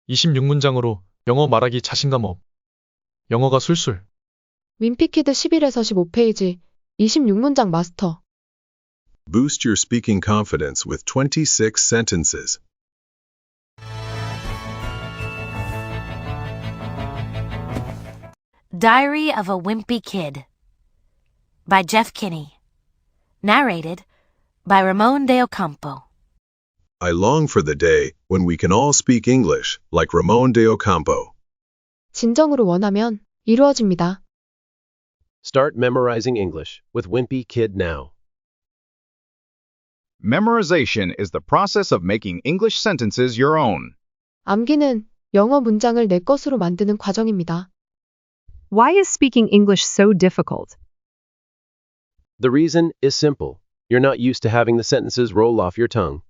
26문장으로 영어 말하기 자신감 업. 영어가 술술. 윈피키드 11에서 15페이지 26문장 마스터. Boost your speaking confidence with 26 sentences. Diary of a Wimpy Kid by Jeff Kinney. Narrated by Ramon de Ocampo. I long for the day when we can all speak English like Ramon de Ocampo. 진정으로 원하면 이루어집니다. Start memorizing English with Wimpy Kid now. Memorization is the process of making English sentences your own. 암기는 영어 문장을 내 것으로 만드는 과정입니다. Why is speaking English so difficult? The reason is simple. You're not used to having the sentences roll off your tongue.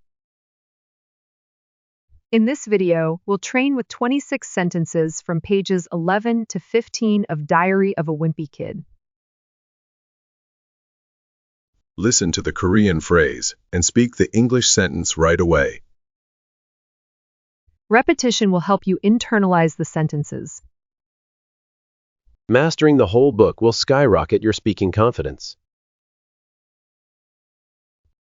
In this video, we'll train with 26 sentences from pages 11 to 15 of Diary of a Wimpy Kid. Listen to the Korean phrase and speak the English sentence right away. Repetition will help you internalize the sentences. Mastering the whole book will skyrocket your speaking confidence.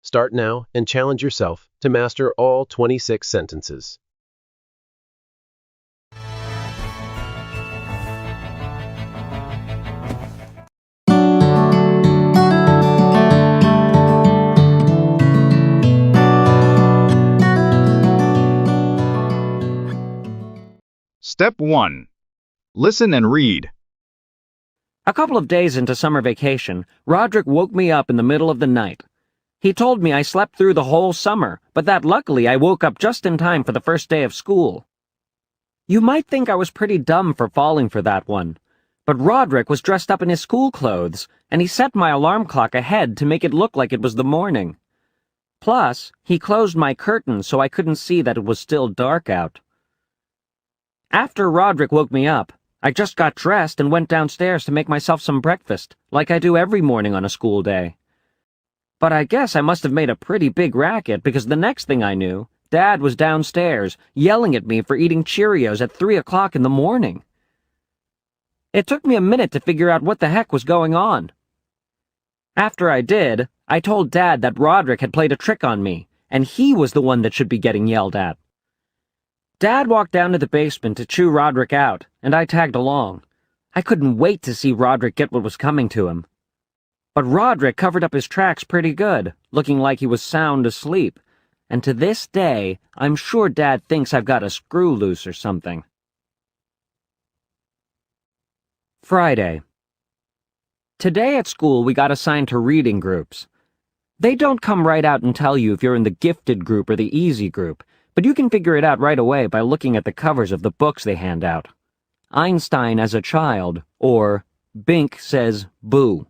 Start now and challenge yourself to master all 26 sentences. Step 1. Listen and read. A couple of days into summer vacation, Roderick woke me up in the middle of the night. He told me I slept through the whole summer, but that luckily I woke up just in time for the first day of school. You might think I was pretty dumb for falling for that one, but Roderick was dressed up in his school clothes, and he set my alarm clock ahead to make it look like it was the morning. Plus, he closed my curtain so I couldn't see that it was still dark out. After Roderick woke me up, I just got dressed and went downstairs to make myself some breakfast, like I do every morning on a school day. But I guess I must have made a pretty big racket because the next thing I knew, Dad was downstairs, yelling at me for eating Cheerios at 3 o'clock in the morning. It took me a minute to figure out what the heck was going on. After I did, I told Dad that Roderick had played a trick on me, and he was the one that should be getting yelled at. Dad walked down to the basement to chew Roderick out, and I tagged along. I couldn't wait to see Roderick get what was coming to him. But Roderick covered up his tracks pretty good, looking like he was sound asleep, and to this day, I'm sure Dad thinks I've got a screw loose or something. Friday. Today at school we got assigned to reading groups. They don't come right out and tell you if you're in the gifted group or the easy group, but you can figure it out right away by looking at the covers of the books they hand out. Einstein as a Child, or Bink Says Boo.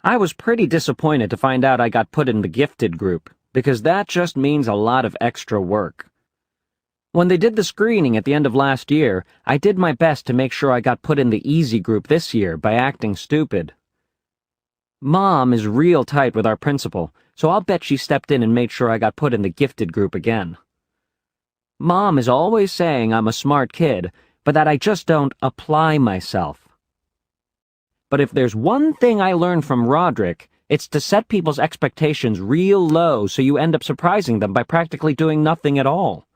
I was pretty disappointed to find out I got put in the gifted group, because that just means a lot of extra work. When they did the screening at the end of last year, I did my best to make sure I got put in the easy group this year by acting stupid. Mom is real tight with our principal, so I'll bet she stepped in and made sure I got put in the gifted group again. Mom is always saying I'm a smart kid, but that I just don't apply myself. But if there's one thing I learned from Roderick, it's to set people's expectations real low so you end up surprising them by practically doing nothing at all.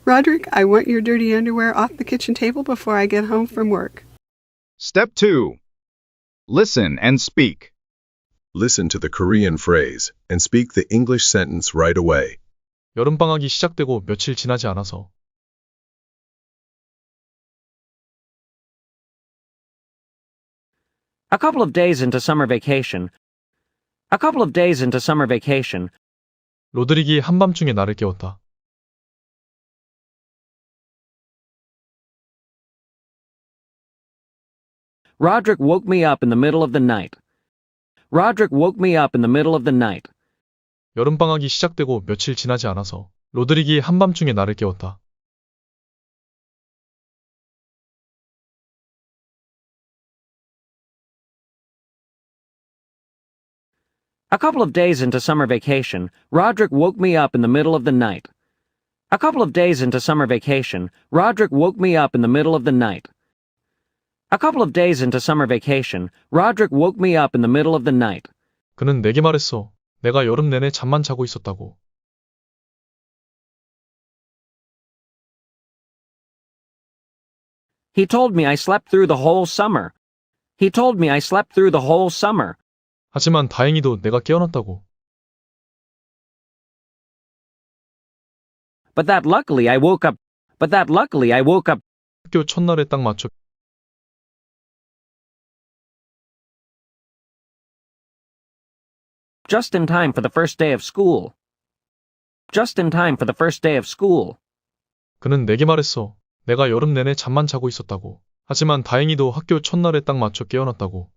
Roderick, I want your dirty underwear off the kitchen table before I get home from work. Step 2. Listen and speak. Listen to the Korean phrase and speak the English sentence right away. 여름방학이 시작되고 며칠 지나지 않아서. A couple of days into summer vacation, 로드릭이 한밤중에 나를 깨웠다. Roderick woke me up in the middle of the night. 여름방학이 시작되고 며칠 지나지 않아서 로드릭이 한밤중에 나를 깨웠다. A couple of days into summer vacation, Roderick woke me up in the middle of the night. A couple of days into summer vacation, Roderick woke me up in the middle of the night. A couple of days into summer vacation, Roderick woke me up in the middle of the night. 그는 내게 말했어. 내가 여름 내내 잠만 자고 있었다고. He told me I slept through the whole summer. He told me I slept through the whole summer. 하지만 다행히도 내가 깨어났다고. But that luckily I woke up. 학교 첫날에 딱 맞춰 Just in time for the first day of school. Just in time for the first day of school. 그는 내게 말했어. 내가 여름 내내 잠만 자고 있었다고. 하지만 다행히도 학교 첫날에 딱 맞춰 깨어났다고.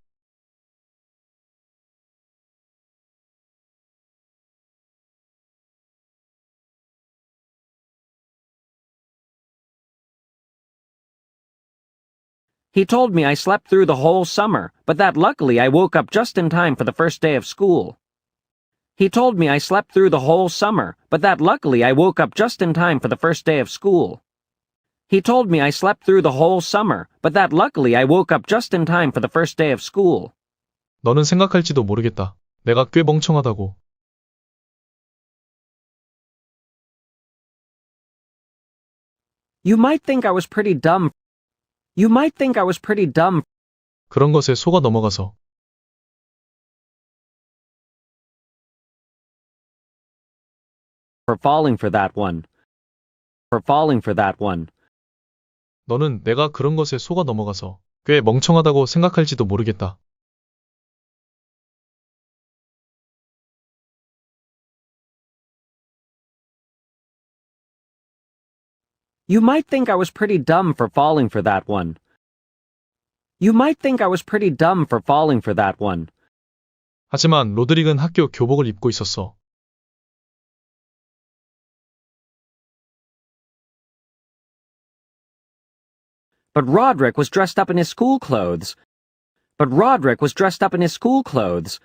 He told me I slept through the whole summer, but that luckily I woke up just in time for the first day of school. He told me I slept through the whole summer, but that luckily I woke up just in time for the first day of school. He told me I slept through the whole summer, but that luckily I woke up just in time for the first day of school. 너는 생각할지도 모르겠다. 내가 꽤 멍청하다고. You might think I was pretty dumb. You might think I was pretty dumb 그런 것에 속아 넘어가서. for falling for that one. For falling for that one. 너는 내가 그런 것에 속아 넘어가서 꽤 멍청하다고 생각할지도 모르겠다. You might think I was pretty dumb for falling for that one. You might think I was pretty dumb for falling for that one. 하지만 로드릭은 학교 교복을 입고 있었어. But Roderick was dressed up in his school clothes. But Roderick was dressed up in his school clothes.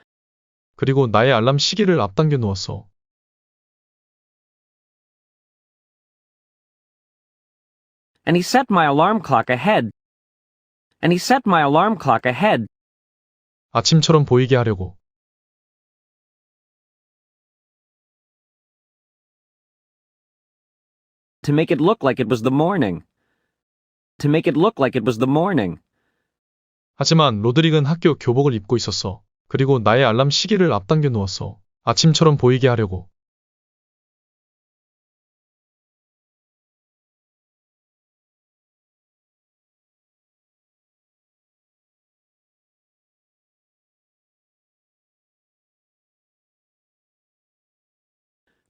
그리고 나의 알람 시계를 앞당겨 놓았어. And he set my alarm clock ahead. And he set my alarm clock ahead. 아침처럼 보이게 하려고. To make it look like it was the morning. To make it look like it was the morning. 하지만 로드릭은 학교 교복을 입고 있었어. 그리고 나의 알람 시계를 앞당겨 놓았어. 아침처럼 보이게 하려고.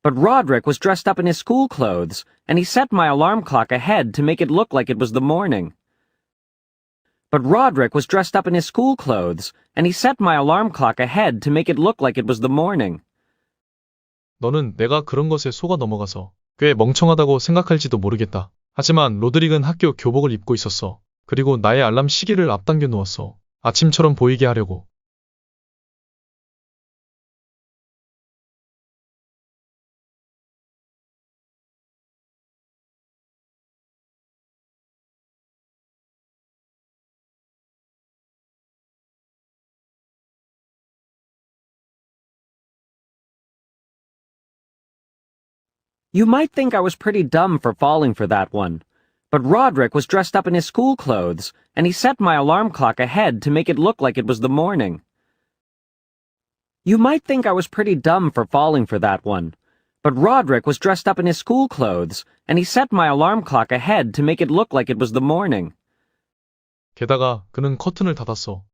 But Roderick was dressed up in his school clothes, and he set my alarm clock ahead to make it look like it was the morning. But Roderick was dressed up in his school clothes, and he set my alarm clock ahead to make it look like it was the morning. 너는 내가 그런 것에 속아 넘어가서 꽤 멍청하다고 생각할지도 모르겠다. 하지만 로드릭은 학교 교복을 입고 있었어. 그리고 나의 알람 시계를 앞당겨 놓았어. 아침처럼 보이게 하려고. You might think I was pretty dumb for falling for that one. But Roderick was dressed up in his school clothes, and he set my alarm clock ahead to make it look like it was the morning. You might think I was pretty dumb for falling for that one. But Roderick was dressed up in his school clothes, and he set my alarm clock ahead to make it look like it was the morning. 게다가 그는 커튼을 닫았어.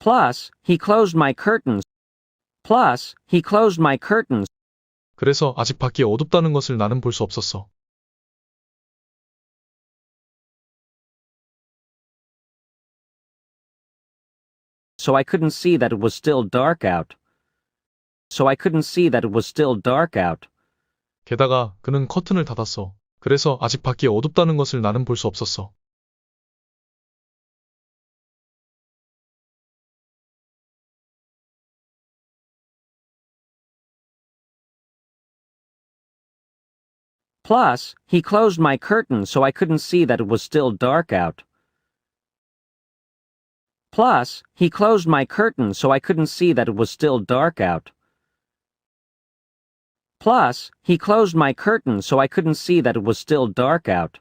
Plus, he closed my curtains. Plus, he closed my curtains. 그래서 아직 밖이 어둡다는 것을 나는 볼 수 없었어. So I couldn't see that it was still dark out. So I couldn't see that it was still dark out. 게다가 그는 커튼을 닫았어. 그래서 아직 밖이 어둡다는 것을 나는 볼 수 없었어. Plus, he closed my curtain so I couldn't see that it was still dark out. Plus, he closed my curtain so I couldn't see that it was still dark out. Plus, he closed my curtain so I couldn't see that it was still dark out.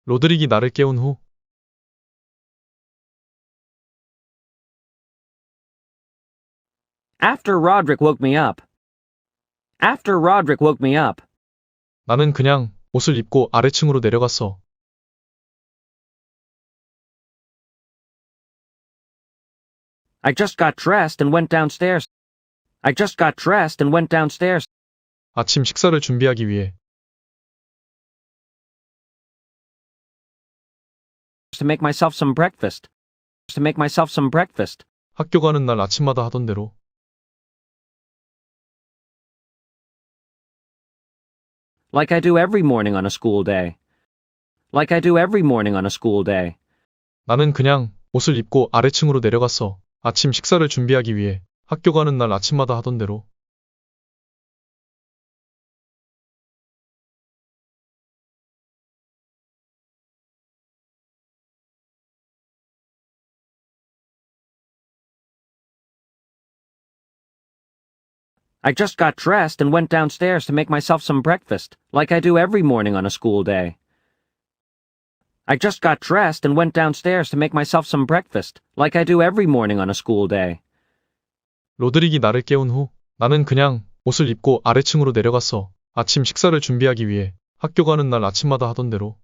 로드릭이 나를 깨운 후 After Roderick woke me up. After Roderick woke me up. 나는 그냥 옷을 입고 아래층으로 내려갔어. I just got dressed and went downstairs. I just got dressed and went downstairs 아침 식사를 준비하기 위해 to make myself some breakfast. To make myself some breakfast. 학교 가는 날 아침마다 하던 대로 Like I do every morning on a school day. Like I do every morning on a school day. 나는 그냥 옷을 입고 아래층으로 내려갔어. 아침 식사를 준비하기 위해 학교 가는 날 아침마다 하던 대로 I just got dressed and went downstairs to make myself some breakfast, like I do every morning on a school day. I just got dressed and went downstairs to make myself some breakfast, like I do every morning on a school day. 로드릭이 나를 깨운 후 나는 그냥 옷을 입고 아래층으로 내려갔어. 아침 식사를 준비하기 위해 학교 가는 날 아침마다 하던 대로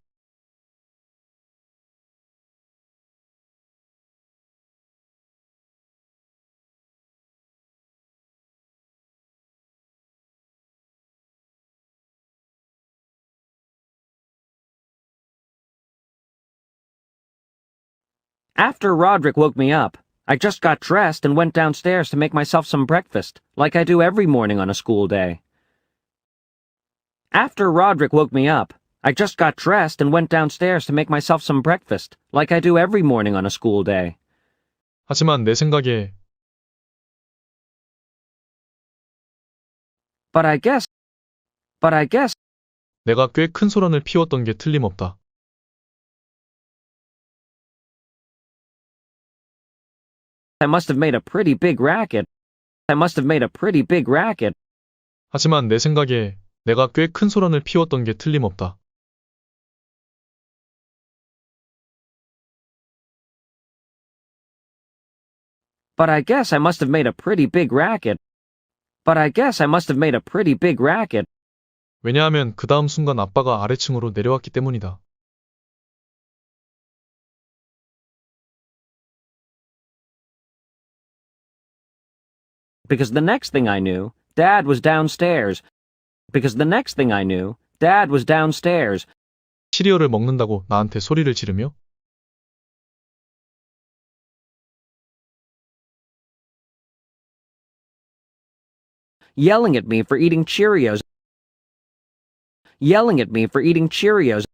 After Roderick woke me up, I just got dressed and went downstairs to make myself some breakfast, like I do every morning on a school day. After Roderick woke me up, I just got dressed and went downstairs to make myself some breakfast, like I do every morning on a school day. 하지만 내 생각에 But I guess, 내가 꽤 큰 소란을 피웠던 게 틀림없다. I must have made a pretty big racket. I must have made a pretty big racket. 하지만 내 생각에 내가 꽤 큰 소란을 피웠던 게 틀림없다. But I guess I must have made a pretty big racket. But I guess I must have made a pretty big racket. 왜냐하면 그 다음 순간 아빠가 아래층으로 내려왔기 때문이다. Because the next thing I knew, Dad was downstairs. Because the next thing I knew, Dad was downstairs, 시리얼을 먹는다고 나한테 소리를 지르며 yelling at me for eating Cheerios. Yelling at me for eating Cheerios.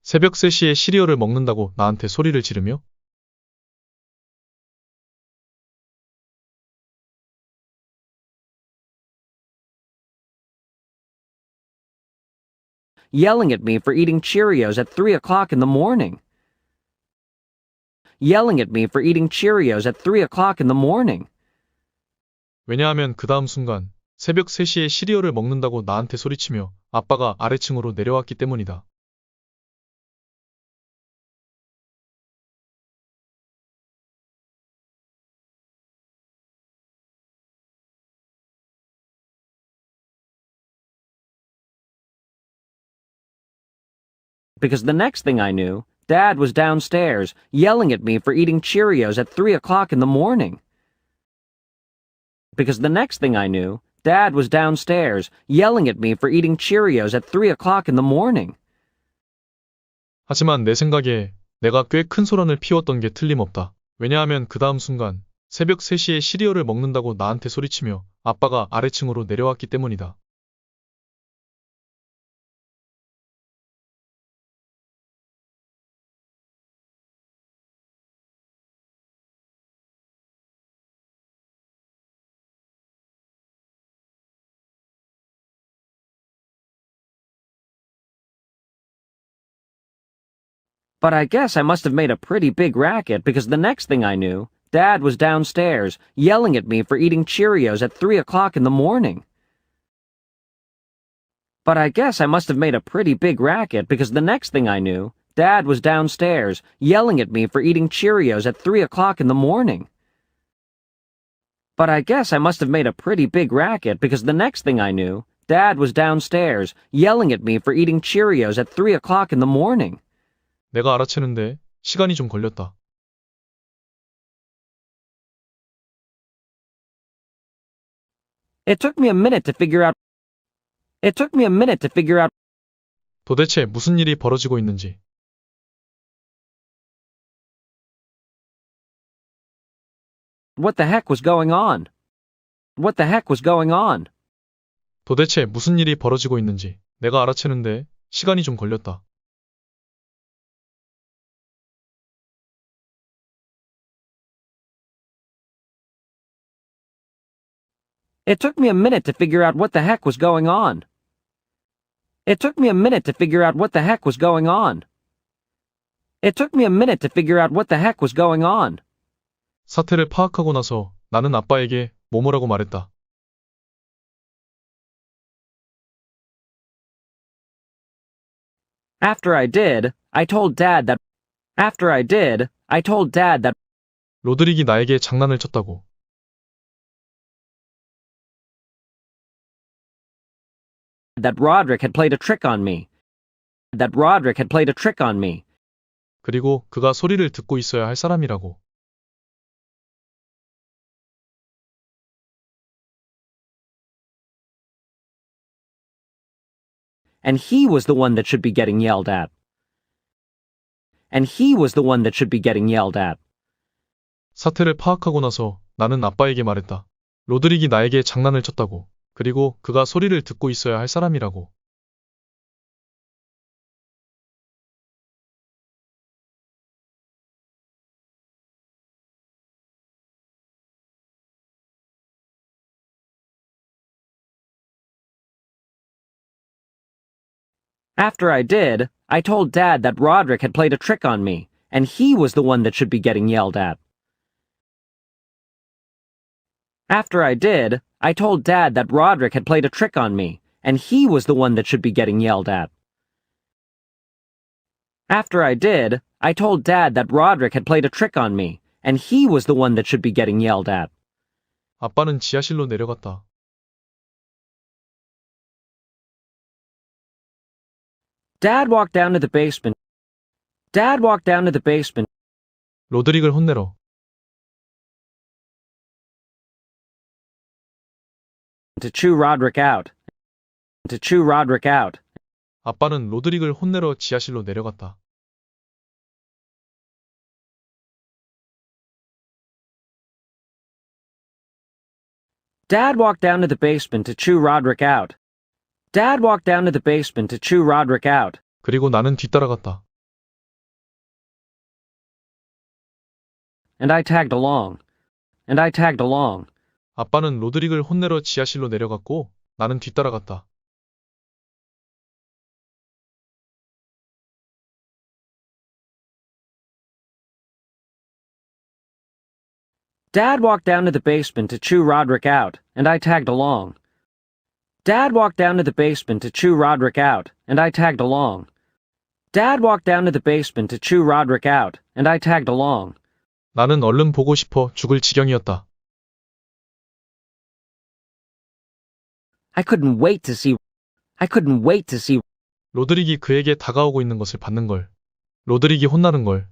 새벽 3시에 시리얼을 먹는다고 나한테 소리를 지르며 Yelling at me for eating Cheerios at 3 o'clock in the morning. Yelling at me for eating Cheerios at 3 o'clock in the morning. 왜냐하면 그 다음 순간 새벽 3시에 시리얼을 먹는다고 나한테 소리치며 아빠가 아래층으로 내려왔기 때문이다. Because the next thing I knew, Dad was downstairs, yelling at me for eating Cheerios at 3 o'clock in the morning. Because the next thing I knew, Dad was downstairs, yelling at me for eating Cheerios at 3 o'clock in the morning. 하지만 내 생각에 내가 꽤 큰 소란을 피웠던 게 틀림없다. 왜냐하면 그 다음 순간 새벽 3시에 시리얼을 먹는다고 나한테 소리치며 아빠가 아래층으로 내려왔기 때문이다. But I guess I must have made a pretty big racket because the next thing I knew, Dad was downstairs, yelling at me for eating Cheerios at 3 o'clock in the morning. But I guess I must have made a pretty big racket because the next thing I knew, Dad was downstairs, yelling at me for eating Cheerios at 3 o'clock in the morning. But I guess I must have made a pretty big racket because the next thing I knew, Dad was downstairs, yelling at me for eating Cheerios at 3 o'clock in the morning. 내가 알아채는데 시간이 좀 걸렸다. It took me a minute to figure out. It took me a minute to figure out. 도대체 무슨 일이 벌어지고 있는지. What the heck was going on? What the heck was going on? 도대체 무슨 일이 벌어지고 있는지 내가 알아채는데 시간이 좀 걸렸다. It took me a minute to figure out what the heck was going on. It took me a minute to figure out what the heck was going on. It took me a minute to figure out what the heck was going on. 사태를 파악하고 나서 나는 아빠에게 뭐뭐라고 말했다. After I did, I told Dad that. After I did, I told Dad that. 로드릭이 나에게 장난을 쳤다고. That Roderick had played a trick on me. That Roderick had played a trick on me. 그리고 그가 소리를 듣고 있어야 할 사람이라고. And he was the one that should be getting yelled at. And he was the one that should be getting yelled at. 사태를 파악하고 나서 나는 아빠에게 말했다. 로드릭이 나에게 장난을 쳤다고. 그리고 그가 소리를 듣고 있어야 할 사람이라고. After I did, I told Dad that Roderick had played a trick on me, and he was the one that should be getting yelled at. After I did, I told Dad that Roderick had played a trick on me, and he was the one that should be getting yelled at. After I did, I told Dad that Roderick had played a trick on me, and he was the one that should be getting yelled at. 아빠는 지하실로 내려갔다. Dad walked down to the basement. Dad walked down to the basement. 로드릭을 혼내러. To chew Roderick out. To chew Roderick out. 아빠는 로드릭을 혼내러 지하실로 내려갔다. Dad walked down to the basement to chew Roderick out. Dad walked down to the basement to chew Roderick out. 그리고 나는 뒤따라갔다. And I tagged along. And I tagged along. 아빠는 로드릭을 혼내러 지하실로 내려갔고 나는 뒤따라갔다. Dad walked down to the basement to chew Roderick out, and I tagged along. Dad walked down to the basement to chew Roderick out, and I tagged along. Dad walked down to the basement to chew Roderick out, and I tagged along. 나는 얼른 보고 싶어 죽을 지경이었다. I couldn't wait to see. I couldn't wait to see. 로드릭이 그에게 다가오고 있는 것을 받는 걸. 로드릭이 혼나는 걸.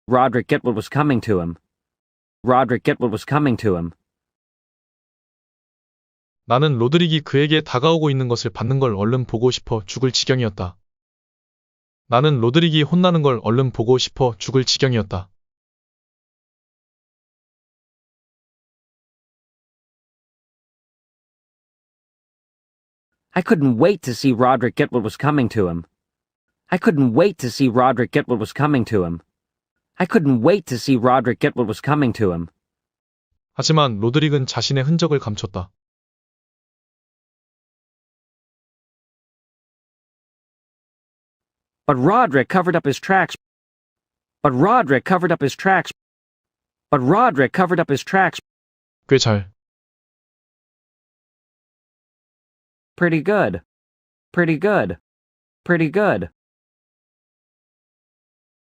Roderick get what was coming to him. Roderick get what was coming to him. 나는 로드릭이 그에게 다가오고 있는 것을 받는 걸 얼른 보고 싶어 죽을 지경이었다. 나는 로드릭이 혼나는 걸 얼른 보고 싶어 죽을 지경이었다. I couldn't wait to see Roderick get what was coming to him. I couldn't wait to see Roderick get what was coming to him. I couldn't wait to see Roderick get what was coming to him. 하지만 로드릭은 자신의 흔적을 감췄다. But Roderick covered up his tracks. But Roderick covered up his tracks. But Roderick covered up his tracks. 꽤 잘. Pretty good. Pretty good. Pretty good.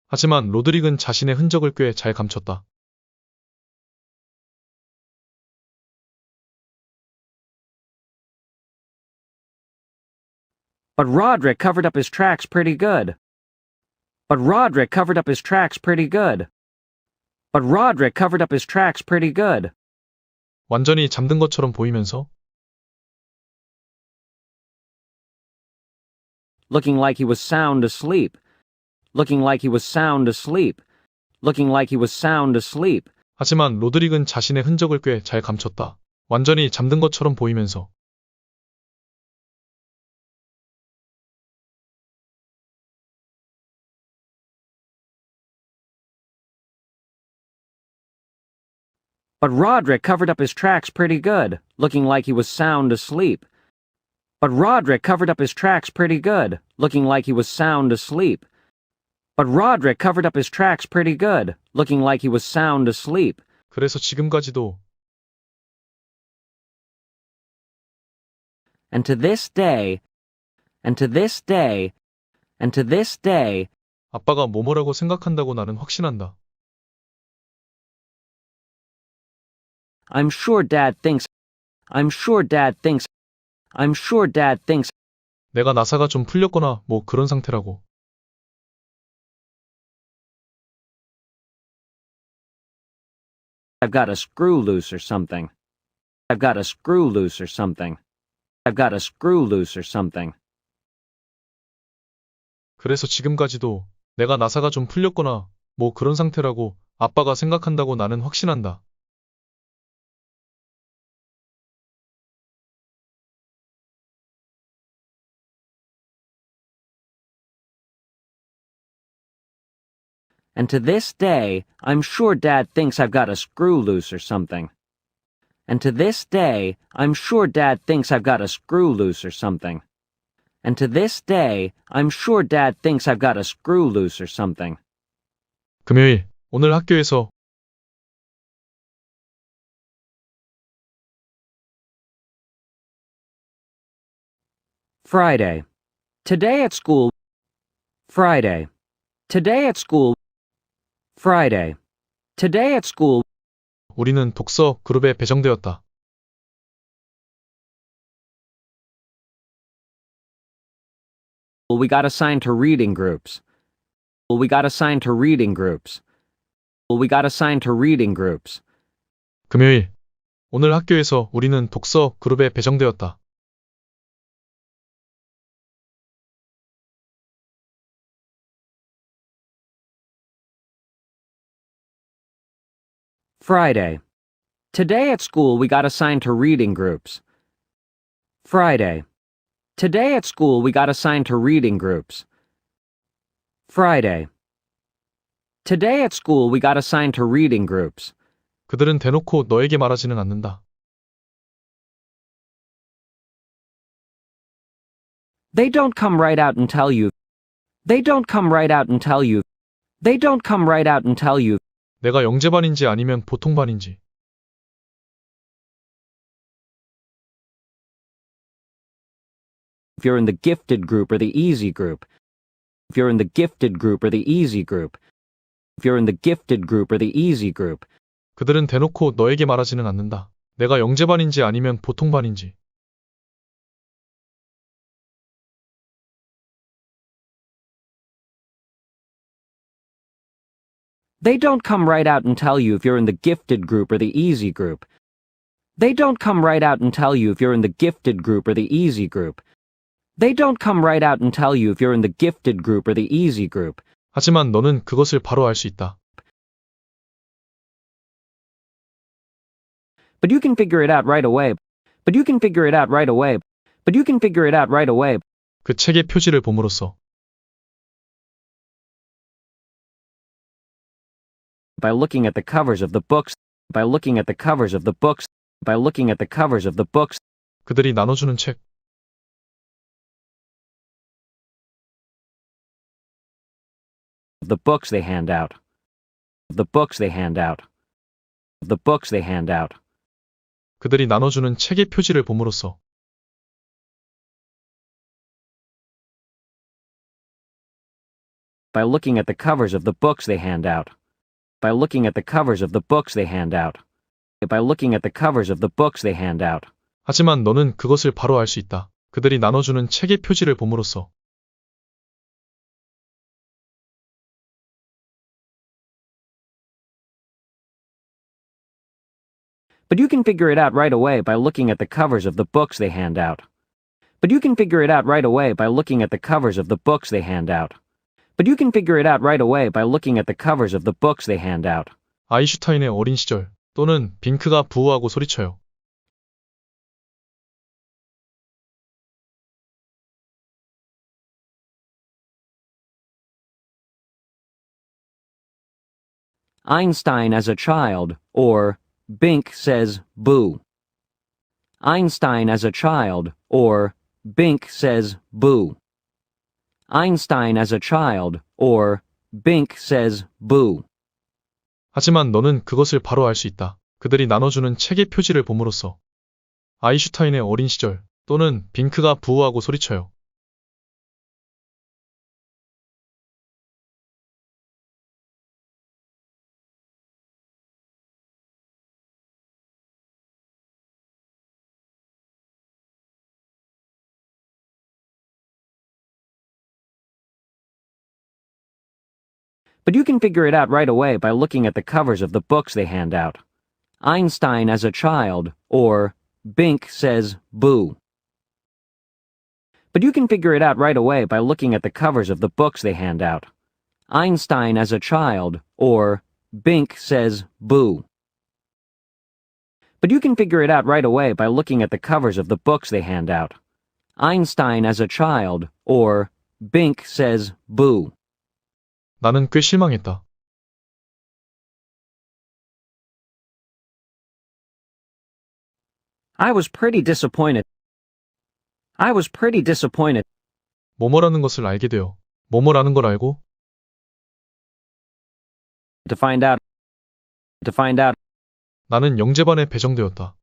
하지만 로드릭은 자신의 흔적을 꽤 잘 감췄다. But Roderick covered up his tracks pretty good. But Roderick covered up his tracks pretty good. But Roderick covered up his tracks pretty good. 완전히 잠든 것처럼 보이면서 Looking like he was sound asleep. Looking like he was sound asleep. Looking like he was sound asleep. 하지만 로드릭은 자신의 흔적을 꽤 잘 감췄다. 완전히 잠든 것처럼 보이면서 But Roderick covered up his tracks pretty good, looking like he was sound asleep. But Roderick covered up his tracks pretty good, looking like he was sound asleep. But Roderick covered up his tracks pretty good, looking like he was sound asleep. 그래서 지금까지도 And to this day, and to this day, and to this day, 아빠가 뭐뭐라고 생각한다고 나는 확신한다. I'm sure Dad thinks, I'm sure Dad thinks, I'm sure Dad thinks, 내가 나사가 좀 풀렸거나 뭐 그런 상태라고. I've got a screw loose or something. I've got a screw loose or something. I've got a screw loose or something. 그래서 지금까지도 내가 나사가 좀 풀렸거나 뭐 그런 상태라고 아빠가 생각한다고 나는 확신한다. And to this day, I'm sure Dad thinks I've got a screw loose or something. And to this day, I'm sure Dad thinks I've got a screw loose or something. And to this day, I'm sure Dad thinks I've got a screw loose or something. 금요일, 오늘 학교에서 Friday. Today at school. Friday. Today at school. Friday. Today at school. 우리는 독서 그룹에 배정되었다. We got assigned to reading groups. We got assigned to reading groups. We got assigned to reading groups. 금요일, 오늘 학교에서 우리는 독서 그룹에 배정되었다. Friday. Today at school we got assigned to reading groups. Friday. Today at school we got assigned to reading groups. Friday. Today at school we got assigned to reading groups. 그들은 대놓고 너에게 말하지는 않는다. They don't come right out and tell you. They don't come right out and tell you. They don't come right out and tell you. 내가 영재반인지 아니면 보통반인지. If you're in the gifted group or the easy group. If you're in the gifted group or the easy group. If you're in the gifted group or the easy group. 그들은 대놓고 너에게 말하지는 않는다. 내가 영재반인지 아니면 보통반인지. They don't come right out and tell you if you're in the gifted group or the easy group. They don't come right out and tell you if you're in the gifted group or the easy group. They don't come right out and tell you if you're in the gifted group or the easy group. 하지만 너는 그것을 바로 알 수 있다. But you can figure it out right away. But you can figure it out right away. But you can figure it out right away. 그 책의 표지를 봄으로써. By looking at the covers of the books. By looking at the covers of the books. By looking at the covers of the books. 그들이 나눠주는 책. the books they hand out. The books they hand out. The books they hand out. 그들이 나눠주는 책의 표지를 봄으로써 By looking at the covers of the books they hand out. By looking at the covers of the books they hand out. By looking at the covers of the books they hand out. 하지만 너는 그것을 바로 알 수 있다. 그들이 나눠주는 책의 표지를 봄으로써 But you can figure it out right away by looking at the covers of the books they hand out. But you can figure it out right away by looking at the covers of the books they hand out. But you can figure it out right away by looking at the covers of the books they hand out. 아인슈타인의 어린 시절 또는 빙크가 부호하고 소리쳐요. Einstein as a child, or Bink says boo. Einstein as a child, or Bink says boo. Einstein as a child, or Bink says boo. 하지만 너는 그것을 바로 알 수 있다. 그들이 나눠주는 책의 표지를 봄으로써 아인슈타인의 어린 시절 또는 빙크가 부호하고 소리쳐요. But you can figure it out right away by looking at the covers of the books they hand out. Einstein as a child, or Bink says boo. But you can figure it out right away by looking at the covers of the books they hand out. Einstein as a child, or Bink says boo. But you can figure it out right away by looking at the covers of the books they hand out. Einstein as a child, or Bink says boo. 나는 꽤 실망했다. I was pretty disappointed. I was pretty disappointed. 뭐뭐라는 것을 알게 되어 뭐뭐라는 걸 알고 To find out. To find out. 나는 영재반에 배정되었다.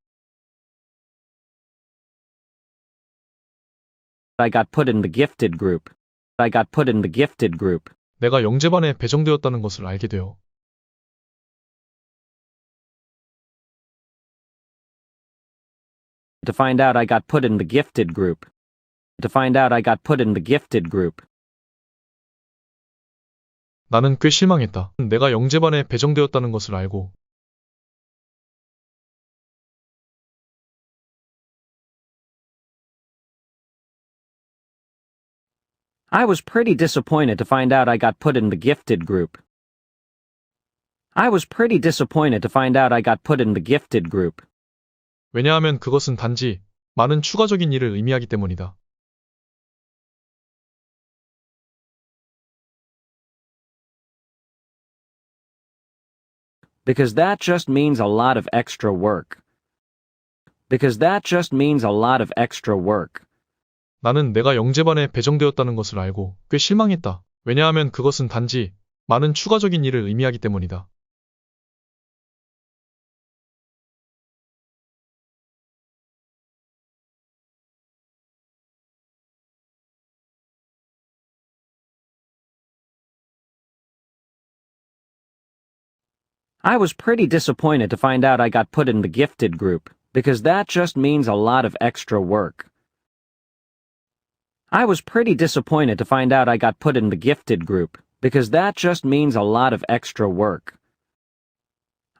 I got put in the gifted group. I got put in the gifted group. 내가 영재반에 배정되었다는 것을 알게 되어 To find out I got put in the gifted group. To find out I got put in the gifted group. 나는 꽤 실망했다. 내가 영재반에 배정되었다는 것을 알고 I was pretty disappointed to find out I got put in the gifted group. I was pretty disappointed to find out I got put in the gifted group. 왜냐하면 그것은 단지 많은 추가적인 일을 의미하기 때문이다. Because that just means a lot of extra work. Because that just means a lot of extra work. 나는 내가 영재반에 배정되었다는 것을 알고 꽤 실망했다. 왜냐하면 그것은 단지 많은 추가적인 일을 의미하기 때문이다. I was pretty disappointed to find out I got put in the gifted group, because that just means a lot of extra work. I was pretty disappointed to find out I got put in the gifted group, because that just means a lot of extra work.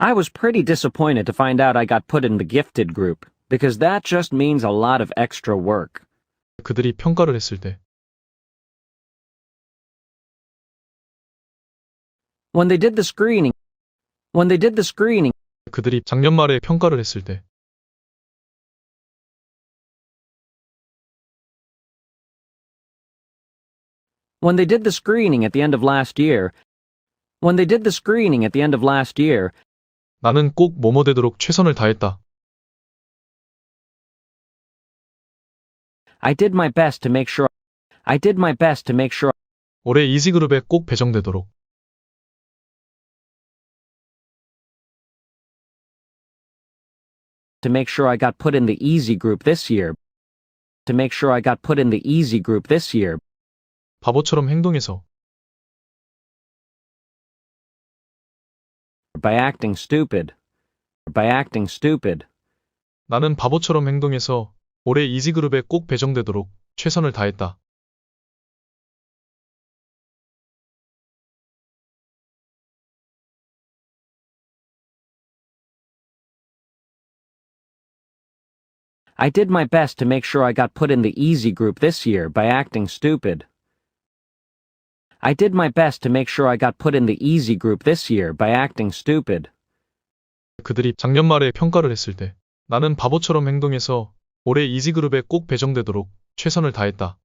I was pretty disappointed to find out I got put in the gifted group, because that just means a lot of extra work. 그들이 평가를 했을 때 When they did the screening. When they did the screening. 그들이 작년 말에 평가를 했을 때 When they did the screening at the end of last year. When they did the screening at the end of last year. 나는 꼭 뭐뭐 되도록 최선을 다했다. I did my best to make sure. I did my best to make sure. 올해 이지그룹에 꼭 배정되도록 to make sure I got put in the easy group this year. To make sure I got put in the easy group this year. 바보처럼 행동해서. By acting stupid. By acting stupid. 나는 바보처럼 행동해서 올해 이지그룹에 꼭 배정되도록 최선을 다했다. I did my best to make sure I got put in the easy group this year by acting stupid. I did my best to make sure I got put in the easy group this year by acting stupid. 그들이 작년 말에 평가를 했을 때 나는 바보처럼 행동해서 올해 이지그룹에 꼭 배정되도록 최선을 다했다.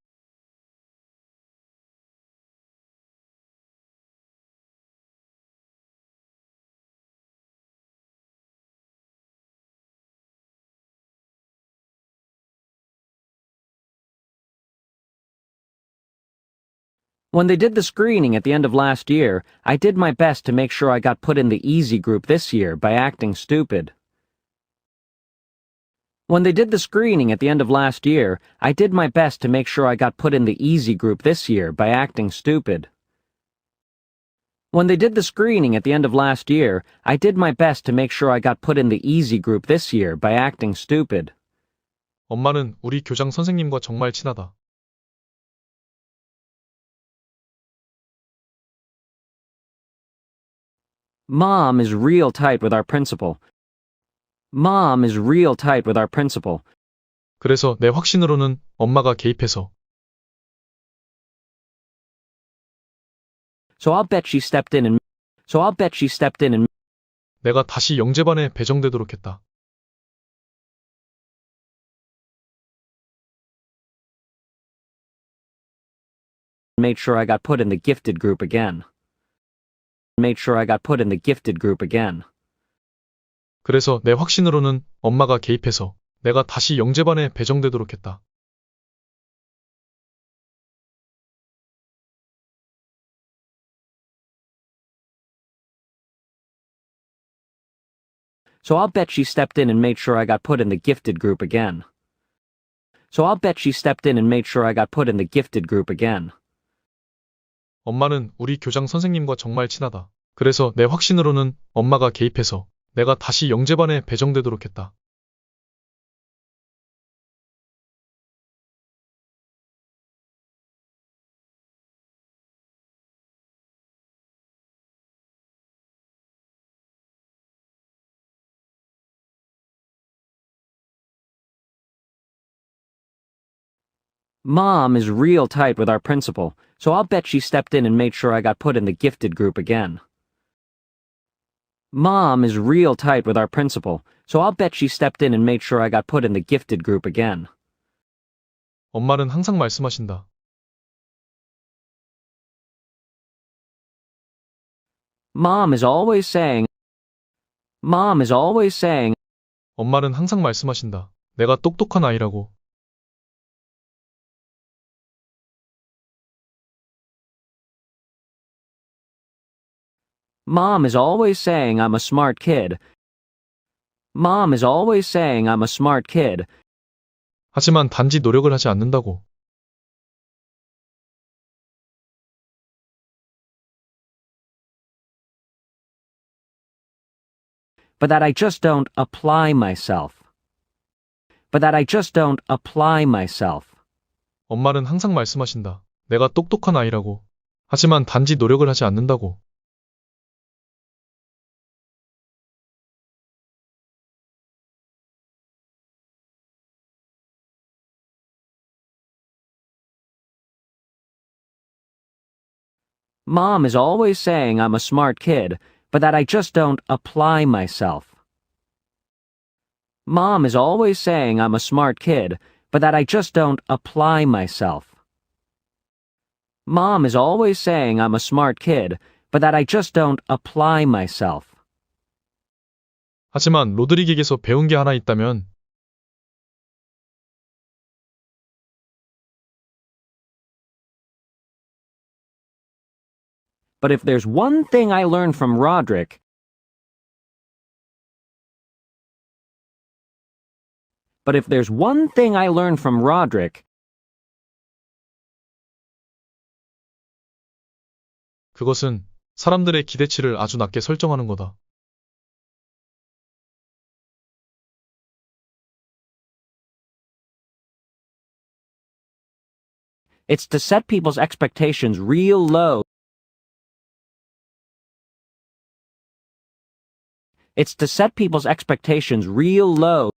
When they did the screening at the end of last year, I did my best to make sure I got put in the easy group this year by acting stupid. When they did the screening at the end of last year, I did my best to make sure I got put in the easy group this year by acting stupid. When they did the screening at the end of last year, I did my best to make sure I got put in the easy group this year by acting stupid. 엄마는 우리 교장 선생님과 정말 친하다. Mom is real tight with our principal. Mom is real tight with our principal. 그래서 내 확신으로는 엄마가 개입해서. So I'll bet she stepped in and 내가 다시 영재반에 배정되도록 했다. made sure I got put in the gifted group again. Made sure I got put in the gifted group again. 그래서 내 확신으로는 엄마가 개입해서 내가 다시 영재반에 배정되도록 했다. So I'll bet she stepped in and made sure I got put in the gifted group again. So I'll bet she stepped in and made sure I got put in the gifted group again. 엄마는 우리 교장 선생님과 정말 친하다. 그래서 내 확신으로는 엄마가 개입해서 내가 다시 영재반에 배정되도록 했다. Mom is real tight with our principal, so I'll bet she stepped in and made sure I got put in the gifted group again. Mom is real tight with our principal, so I'll bet she stepped in and made sure I got put in the gifted group again. 엄마는 항상 말씀하신다. Mom is always saying, 엄마는 항상 말씀하신다. 내가 똑똑한 아이라고. Mom is always saying I'm a smart kid. Mom is always saying I'm a smart kid. 하지만 단지 노력을 하지 않는다고. But that I just don't apply myself. But that I just don't apply myself. 엄마는 항상 말씀하신다. 내가 똑똑한 아이라고. 하지만 단지 노력을 하지 않는다고. Mom is always saying I'm a smart kid, but that I just don't apply myself. Mom is always saying I'm a smart kid, but that I just don't apply myself. Mom is always saying I'm a smart kid, but that I just don't apply myself. 하지만 로드리게에게서 배운 게 하나 있다면 But if there's one thing I learned from Roderick, But if there's one thing I learned from Roderick, 그것은 사람들의 기대치를 아주 낮게 설정하는 거다. it's to set people's expectations real low. It's to set people's expectations real low.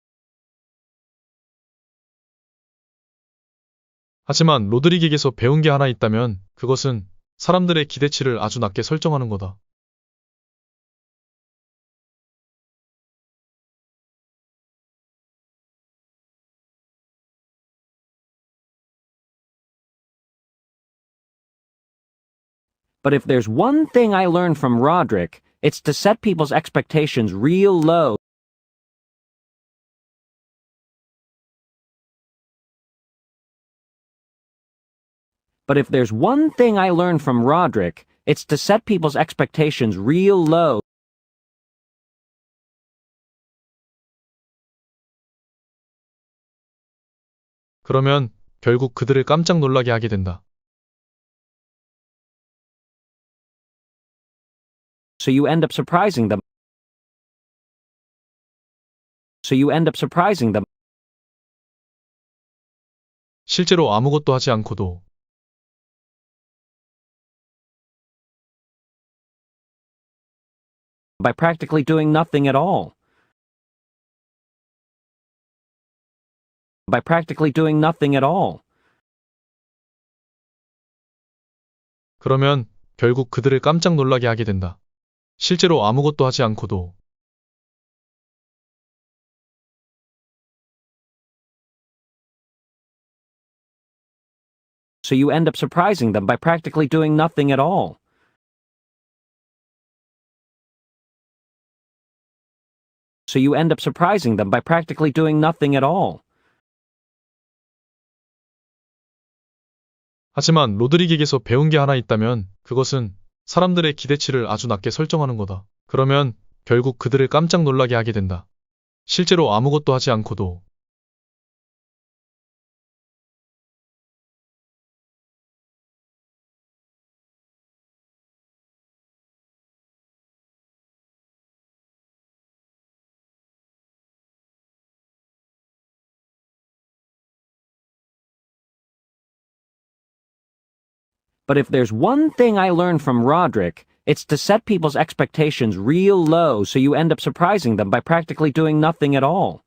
하지만 로드릭에게서 배운 게 하나 있다면 그것은 사람들의 기대치를 아주 낮게 설정하는 거다. But if there's one thing I learned from Roderick, it's to set people's expectations real low. But if there's one thing I learned from Roderick, it's to set people's expectations real low. 그러면 결국 그들을 깜짝 놀라게 하게 된다. So you end up surprising them. So you end up surprising them. 실제로 아무것도 하지 않고도 By practically doing nothing at all. By practically doing nothing at all. 그러면 결국 그들을 깜짝 놀라게 하게 된다. 실제로 아무것도 하지 않고도 So you end up surprising them by practically doing nothing at all. So you end up surprising them by practically doing nothing at all. 하지만 로드릭에게서 배운 게 하나 있다면 그것은 사람들의 기대치를 아주 낮게 설정하는 거다. 그러면 결국 그들을 깜짝 놀라게 하게 된다. 실제로 아무것도 하지 않고도 But if there's one thing I learned from Roderick, it's to set people's expectations real low so you end up surprising them by practically doing nothing at all.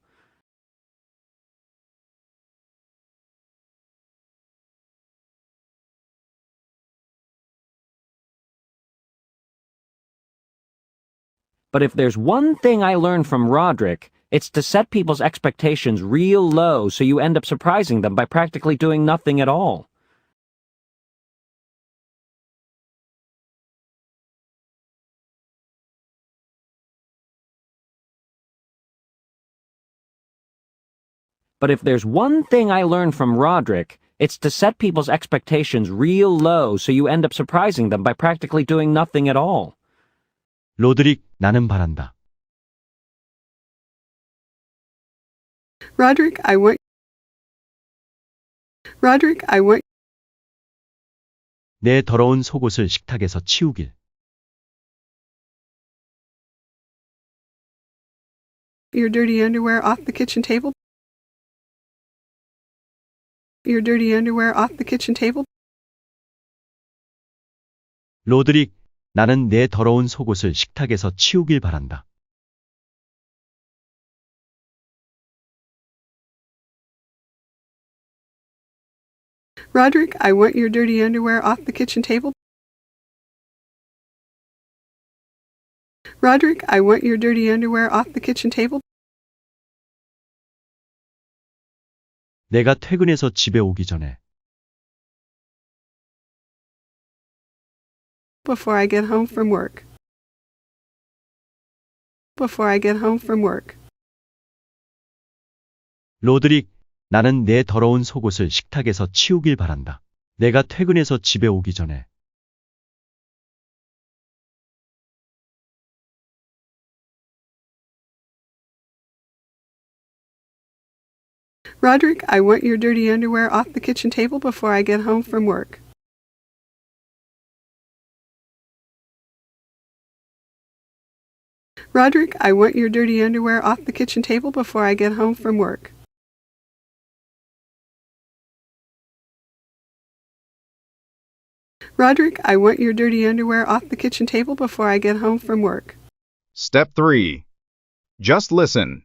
But if there's one thing I learned from Roderick, it's to set people's expectations real low so you end up surprising them by practically doing nothing at all. But if there's one thing I learned from Roderick, it's to set people's expectations real low so you end up surprising them by practically doing nothing at all. 로드릭, 나는 바란다. Roderick, I want 내 더러운 속옷을 식탁에서 치우길. your dirty underwear off the kitchen table. Your dirty underwear off the kitchen table. 로드릭, 나는 내 더러운 속옷을 식탁에서 치우길 바란다. Roderick, I want your dirty underwear off the kitchen table. Roderick, I want your dirty underwear off the kitchen table. 내가 퇴근해서 집에 오기 전에 Before I get home from work. Before I get home from work. 로드릭, 나는 내 더러운 속옷을 식탁에서 치우길 바란다. 내가 퇴근해서 집에 오기 전에 Roderick, I want your dirty underwear off the kitchen table before I get home from work. Roderick, I want your dirty underwear off the kitchen table before I get home from work. Roderick, I want your dirty underwear off the kitchen table before I get home from work. Step 3. Just listen.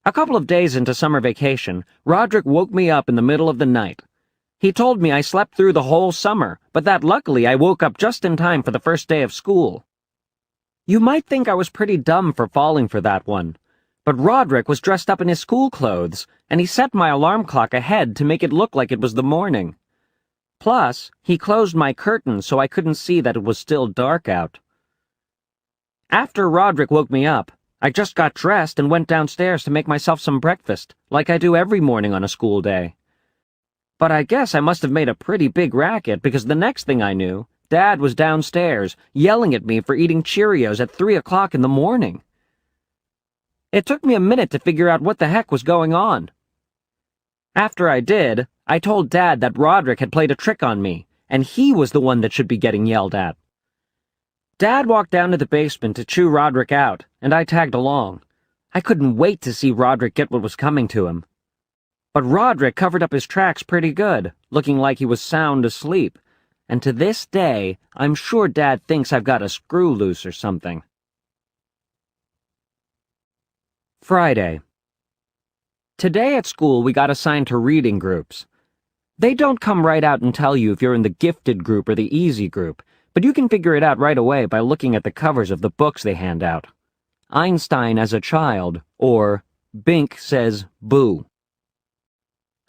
A couple of days into summer vacation, Roderick woke me up in the middle of the night. He told me I slept through the whole summer, but that luckily I woke up just in time for the first day of school. You might think I was pretty dumb for falling for that one, but Roderick was dressed up in his school clothes, and he set my alarm clock ahead to make it look like it was the morning. Plus, he closed my curtain so I couldn't see that it was still dark out. After Roderick woke me up, I just got dressed and went downstairs to make myself some breakfast, like I do every morning on a school day. But I guess I must have made a pretty big racket because the next thing I knew, Dad was downstairs, yelling at me for eating Cheerios at 3 o'clock in the morning. It took me a minute to figure out what the heck was going on. After I did, I told Dad that Roderick had played a trick on me, and he was the one that should be getting yelled at. Dad walked down to the basement to chew Roderick out, and I tagged along. I couldn't wait to see Roderick get what was coming to him. But Roderick covered up his tracks pretty good, looking like he was sound asleep, and to this day, I'm sure Dad thinks I've got a screw loose or something. Friday. Today at school we got assigned to reading groups. They don't come right out and tell you if you're in the gifted group or the easy group, but you can figure it out right away by looking at the covers of the books they hand out. Einstein as a Child, or Bink Says Boo.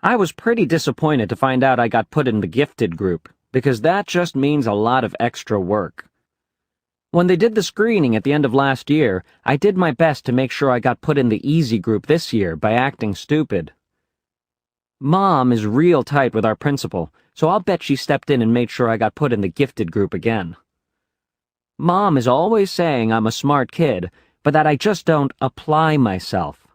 I was pretty disappointed to find out I got put in the gifted group, because that just means a lot of extra work. When they did the screening at the end of last year, I did my best to make sure I got put in the easy group this year by acting stupid. Mom is real tight with our principal, so I'll bet she stepped in and made sure I got put in the gifted group again. Mom is always saying I'm a smart kid, but that I just don't apply myself.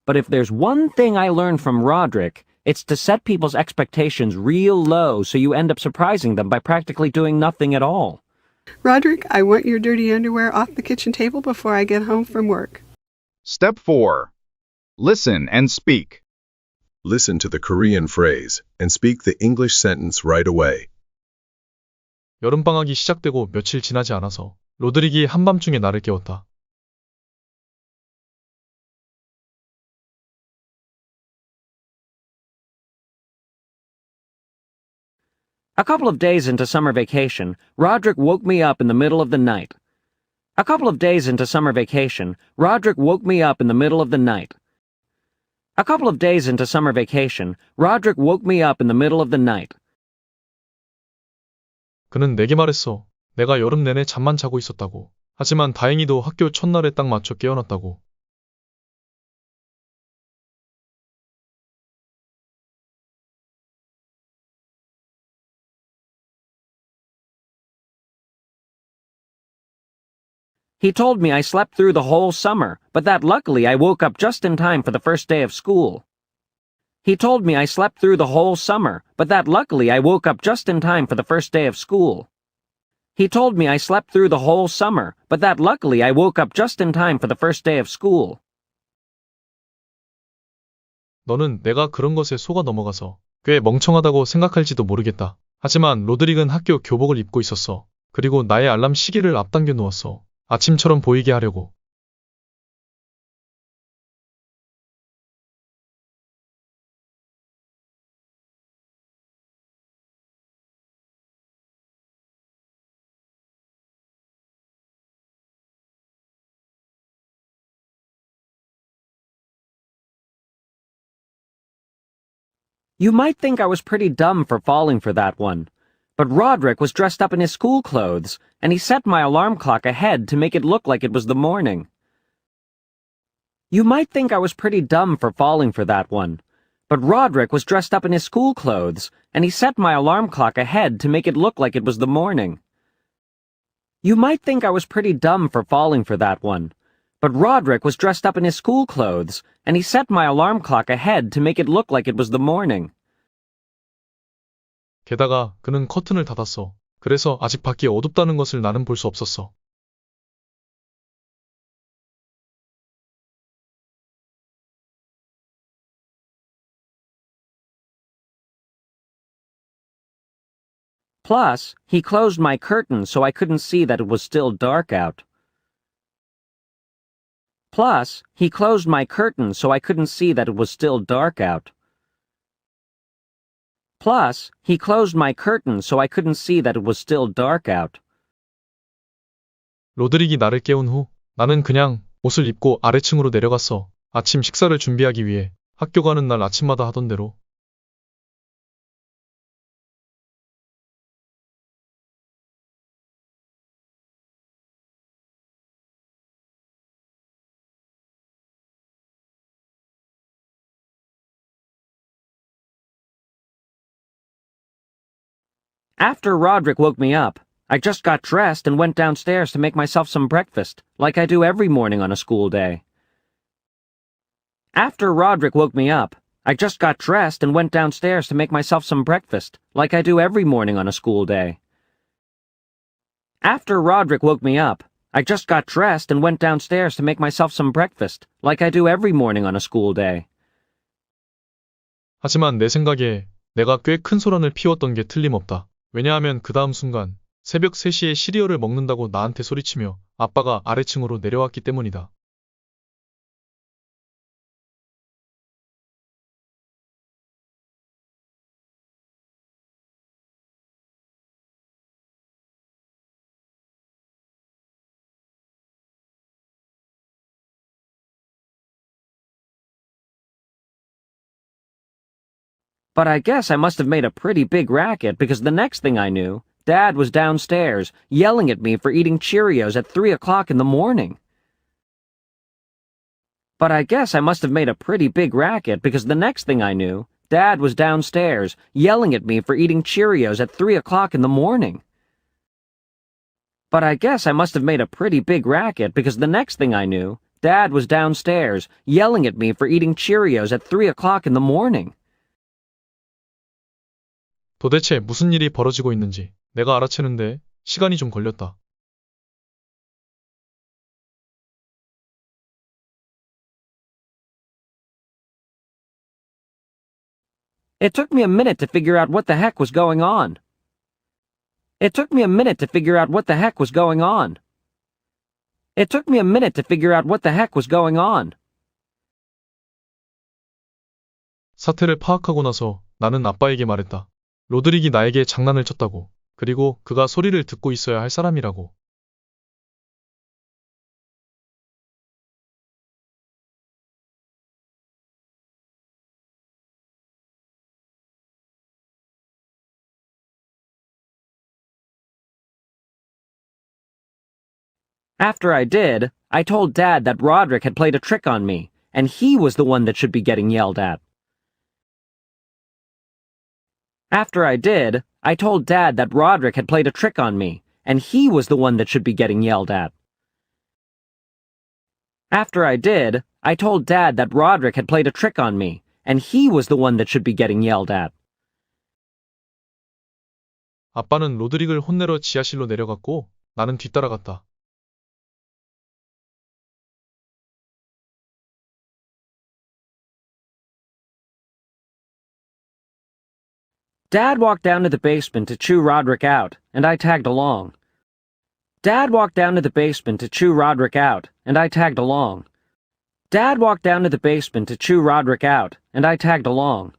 But if there's one thing I learned from Roderick, it's to set people's expectations real low so you end up surprising them by practically doing nothing at all. Roderick, I want your dirty underwear off the kitchen table before I get home from work. Step 4. Listen and speak. Listen to the Korean phrase and speak the English sentence right away. 여름방학이 시작되고 며칠 지나지 않아서 로드릭이 한밤중에 나를 깨웠다. A couple of days into summer vacation, Roderick woke me up in the middle of the night. A couple of days into summer vacation, Roderick woke me up in the middle of the night. A couple of days into summer vacation, Roderick woke me up in the middle of the night. 그는 내게 말했어. 내가 여름 내내 잠만 자고 있었다고. 하지만 다행히도 학교 첫날에 딱 맞춰 깨어났다고. He told me I slept through the whole summer, but that luckily I woke up just in time for the first day of school. He told me I slept through the whole summer, but that luckily I woke up just in time for the first day of school. He told me I slept through the whole summer, but that luckily I woke up just in time for the first day of school. 너는 내가 그런 것에 속아 넘어가서 꽤 멍청하다고 생각할지도 모르겠다. 하지만 로드릭은 학교 교복을 입고 있었어. 그리고 나의 알람 시계를 앞당겨 놓았어. 아침처럼 보이게 하려고. You might think I was pretty dumb for falling for that one, but Roderick was dressed up in his school clothes, and he set my alarm clock ahead to make it look like it was the morning. You might think I was pretty dumb for falling for that one, but Roderick was dressed up in his school clothes, and he set my alarm clock ahead to make it look like it was the morning. You might think I was pretty dumb for falling for that one, But Roderick was dressed up in his school clothes, and he set my alarm clock ahead to make it look like it was the morning. 게다가 그는 커튼을 닫았어. 그래서 아직 밖이 어둡다는 것을 나는 볼 수 없었어. Plus, he closed my curtain so I couldn't see that it was still dark out. Plus, he closed my curtain so I couldn't see that it was still dark out. Plus, he closed my curtain so I couldn't see that it was still dark out. 로드릭이 나를 깨운 후 나는 그냥 옷을 입고 아래층으로 내려갔어. 아침 식사를 준비하기 위해 학교 가는 날 아침마다 하던 대로. After Roderick woke me up, I just got dressed and went downstairs to make myself some breakfast, like I do every morning on a school day. After Roderick woke me up, I just got dressed and went downstairs to make myself some breakfast, like I do every morning on a school day. After Roderick woke me up, I just got dressed and went downstairs to make myself some breakfast, like I do every morning on a school day. 하지만 내 생각에 내가 꽤 큰 소란을 피웠던 게 틀림없다. 왜냐하면 그 다음 순간 새벽 3시에 시리얼을 먹는다고 나한테 소리치며 아빠가 아래층으로 내려왔기 때문이다. But I guess I must have made a pretty big racket because the next thing I knew, Dad was downstairs, yelling at me for eating Cheerios at 3 o'clock in the morning. But I guess I must have made a pretty big racket because the next thing I knew, Dad was downstairs, yelling at me for eating Cheerios at 3 o'clock in the morning. But I guess I must have made a pretty big racket because the next thing I knew, Dad was downstairs, yelling at me for eating Cheerios at 3 o'clock in the morning. 도대체 무슨 일이 벌어지고 있는지 내가 알아채는데 시간이 좀 걸렸다. It took me a minute to figure out what the heck was going on. It took me a minute to figure out what the heck was going on. It took me a minute to figure out what the heck was going on. 사태를 파악하고 나서 나는 아빠에게 말했다. 로드릭이 나에게 장난을 쳤다고. 그리고 그가 소리를 듣고 있어야 할 사람이라고. After I did, I told Dad that Roderick had played a trick on me, and he was the one that should be getting yelled at. After I did, I told Dad that Roderick had played a trick on me, and he was the one that should be getting yelled at. After I did, I told Dad that Roderick had played a trick on me, and he was the one that should be getting yelled at. 아빠는 로드릭을 혼내러 지하실로 내려갔고 나는 뒤따라갔다. Dad walked down to the basement to chew Roderick out, and I tagged along. Dad walked down to the basement to chew Roderick out, and I tagged along. Dad walked down to the basement to chew Roderick out, and I tagged along.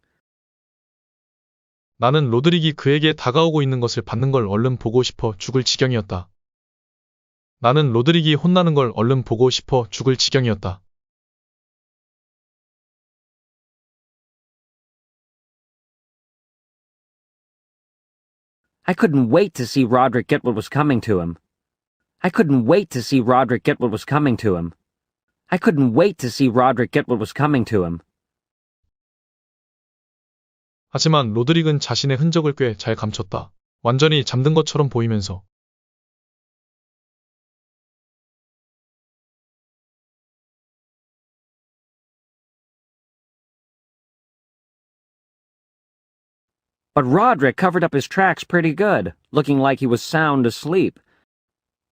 나는 로드릭이 그에게 다가오고 있는 것을 받는 걸 얼른 보고 싶어 죽을 지경이었다. 나는 로드릭이 혼나는 걸 얼른 보고 싶어 죽을 지경이었다. I couldn't wait to see Roderick get what was coming to him. I couldn't wait to see Roderick get what was coming to him. I couldn't wait to see Roderick get what was coming to him. 하지만 로드릭은 자신의 흔적을 꽤 잘 감췄다. 완전히 잠든 것처럼 보이면서. But Roderick covered up his tracks pretty good, looking like he was sound asleep.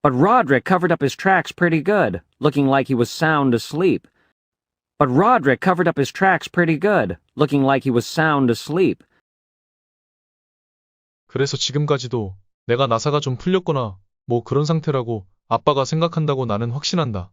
But Roderick covered up his tracks pretty good, looking like he was sound asleep. But Roderick covered up his tracks pretty good, looking like he was sound asleep. 그래서 지금까지도 내가 나사가 좀 풀렸거나 뭐 그런 상태라고 아빠가 생각한다고 나는 확신한다.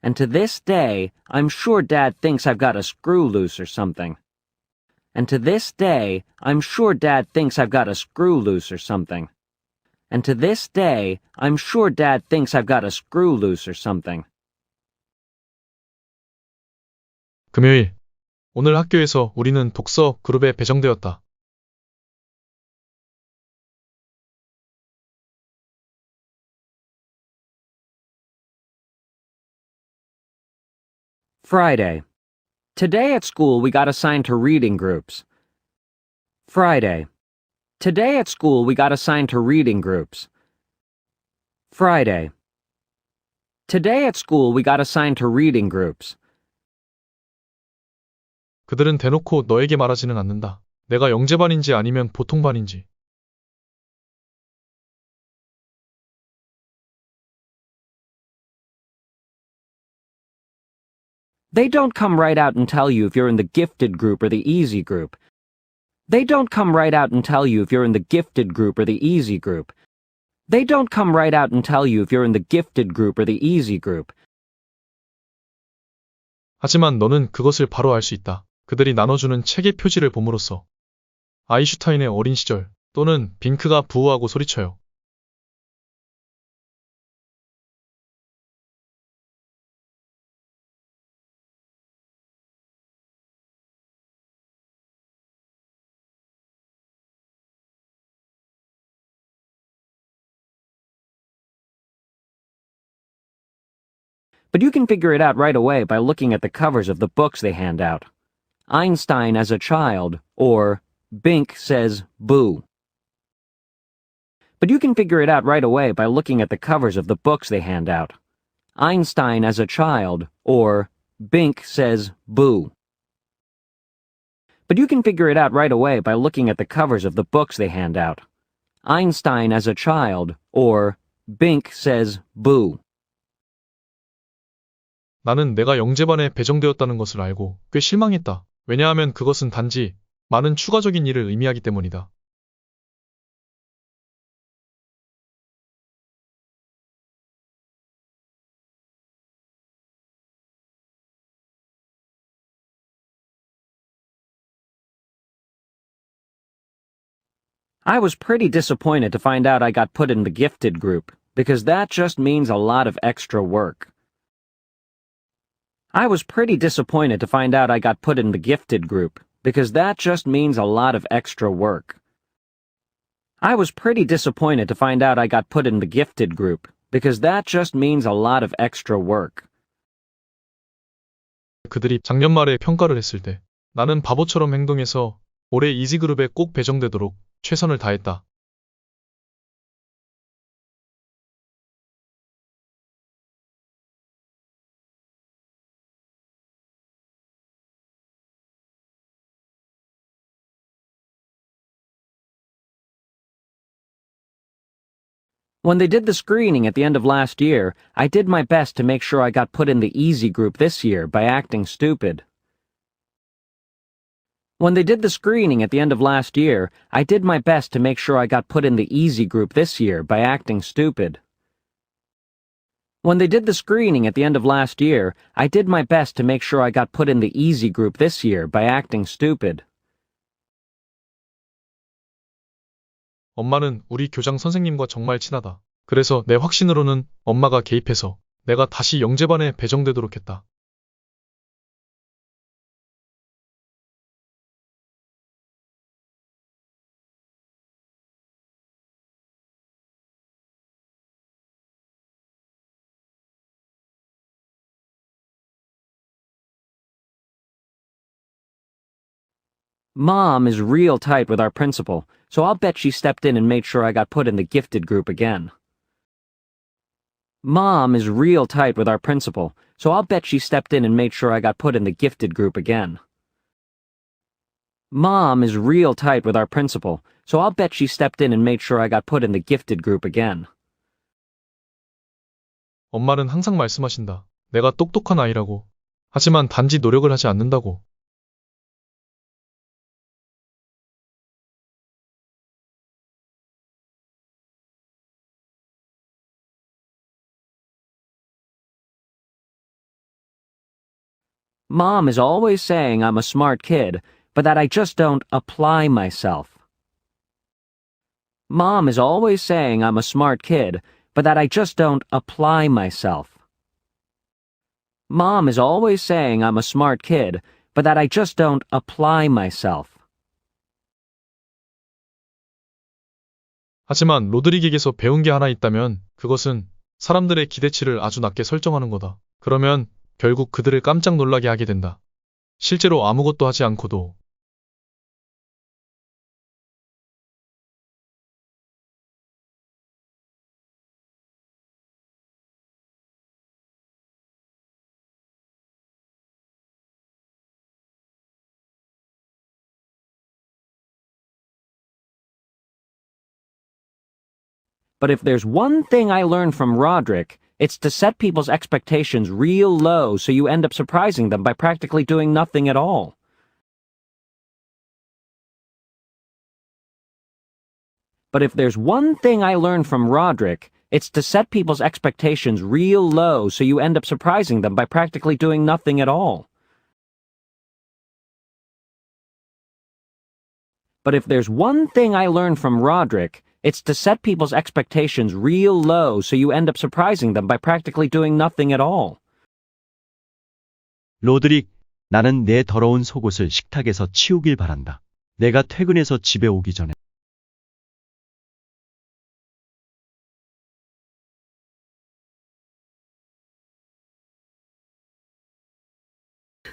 And to this day, I'm sure Dad thinks I've got a screw loose or something. And to this day, I'm sure Dad thinks I've got a screw loose or something. And to this day, I'm sure Dad thinks I've got a screw loose or something. 금요일. 오늘 학교에서 우리는 독서 그룹에 배정되었다. Friday. Today at school we got assigned to reading groups. Friday. Today at school we got assigned to reading groups. Friday. Today at school we got assigned to reading groups. 그들은 대놓고 너에게 말하지는 않는다. 내가 영재반인지 아니면 보통반인지. They don't come right out and tell you if you're in the gifted group or the easy group. They don't come right out and tell you if you're in the gifted group or the easy group. They don't come right out and tell you if you're in the gifted group or the easy group. 하지만 너는 그것을 바로 알 수 있다. 그들이 나눠주는 책의 표지를 봄으로써. 아인슈타인의 어린 시절 또는 빙크가 부호하고 소리쳐요. But you can figure it out right away by looking at the covers of the books they hand out. Einstein as a child, or Bink says boo. But you can figure it out right away by looking at the covers of the books they hand out. Einstein as a child, or Bink says boo. But you can figure it out right away by looking at the covers of the books they hand out. Einstein as a child, or Bink says boo. 나는 내가 영재반에 배정되었다는 것을 알고 꽤 실망했다. 왜냐하면 그것은 단지 많은 추가적인 일을 의미하기 때문이다. I was pretty disappointed to find out I got put in the gifted group, because that just means a lot of extra work. I was pretty disappointed to find out I got put in the gifted group, because that just means a lot of extra work. I was pretty disappointed to find out I got put in the gifted group, because that just means a lot of extra work. 그들이 작년 말에 평가를 했을 때 나는 바보처럼 행동해서 올해 이지그룹에 꼭 배정되도록 최선을 다했다. When they did the screening at the end of last year, I did my best to make sure I got put in the easy group this year by acting stupid. When they did the screening at the end of last year, I did my best to make sure I got put in the easy group this year by acting stupid. When they did the screening at the end of last year, I did my best to make sure I got put in the easy group this year by acting stupid. 엄마는 우리 교장 선생님과 정말 친하다. 그래서 내 확신으로는 엄마가 개입해서 내가 다시 영재반에 배정되도록 했다. Mom is real tight with our principal, so I'll bet she stepped in and made sure I got put in the gifted group again. Mom is real tight with our principal, so I'll bet she stepped in and made sure I got put in the gifted group again. Mom is real tight with our principal, so I'll bet she stepped in and made sure I got put in the gifted group again. 엄마는 항상 말씀하신다. 내가 똑똑한 아이라고. 하지만 단지 노력을 하지 않는다고. Mom is always saying I'm a smart kid, but that I just don't apply myself. Mom is always saying I'm a smart kid, but that I just don't apply myself. Mom is always saying I'm a smart kid, but that I just don't apply myself. 하지만 로드릭에게서 배운 게 하나 있다면 그것은 사람들의 기대치를 아주 낮게 설정하는 거다. 그러면 결국 그들을 깜짝 놀라게 하게 된다. 실제로 아무것도 하지 않고도. But if there's one thing I learned from Roderick, it's to set people's expectations real low so you end up surprising them by practically doing nothing at all. But if there's one thing I learned from Roderick, it's to set people's expectations real low so you end up surprising them by practically doing nothing at all. But if there's one thing I learned from Roderick, it's to set people's expectations real low so you end up surprising them by practically doing nothing at all. 로드릭, 나는 내 더러운 속옷을 식탁에서 치우길 바란다. 내가 퇴근해서 집에 오기 전에.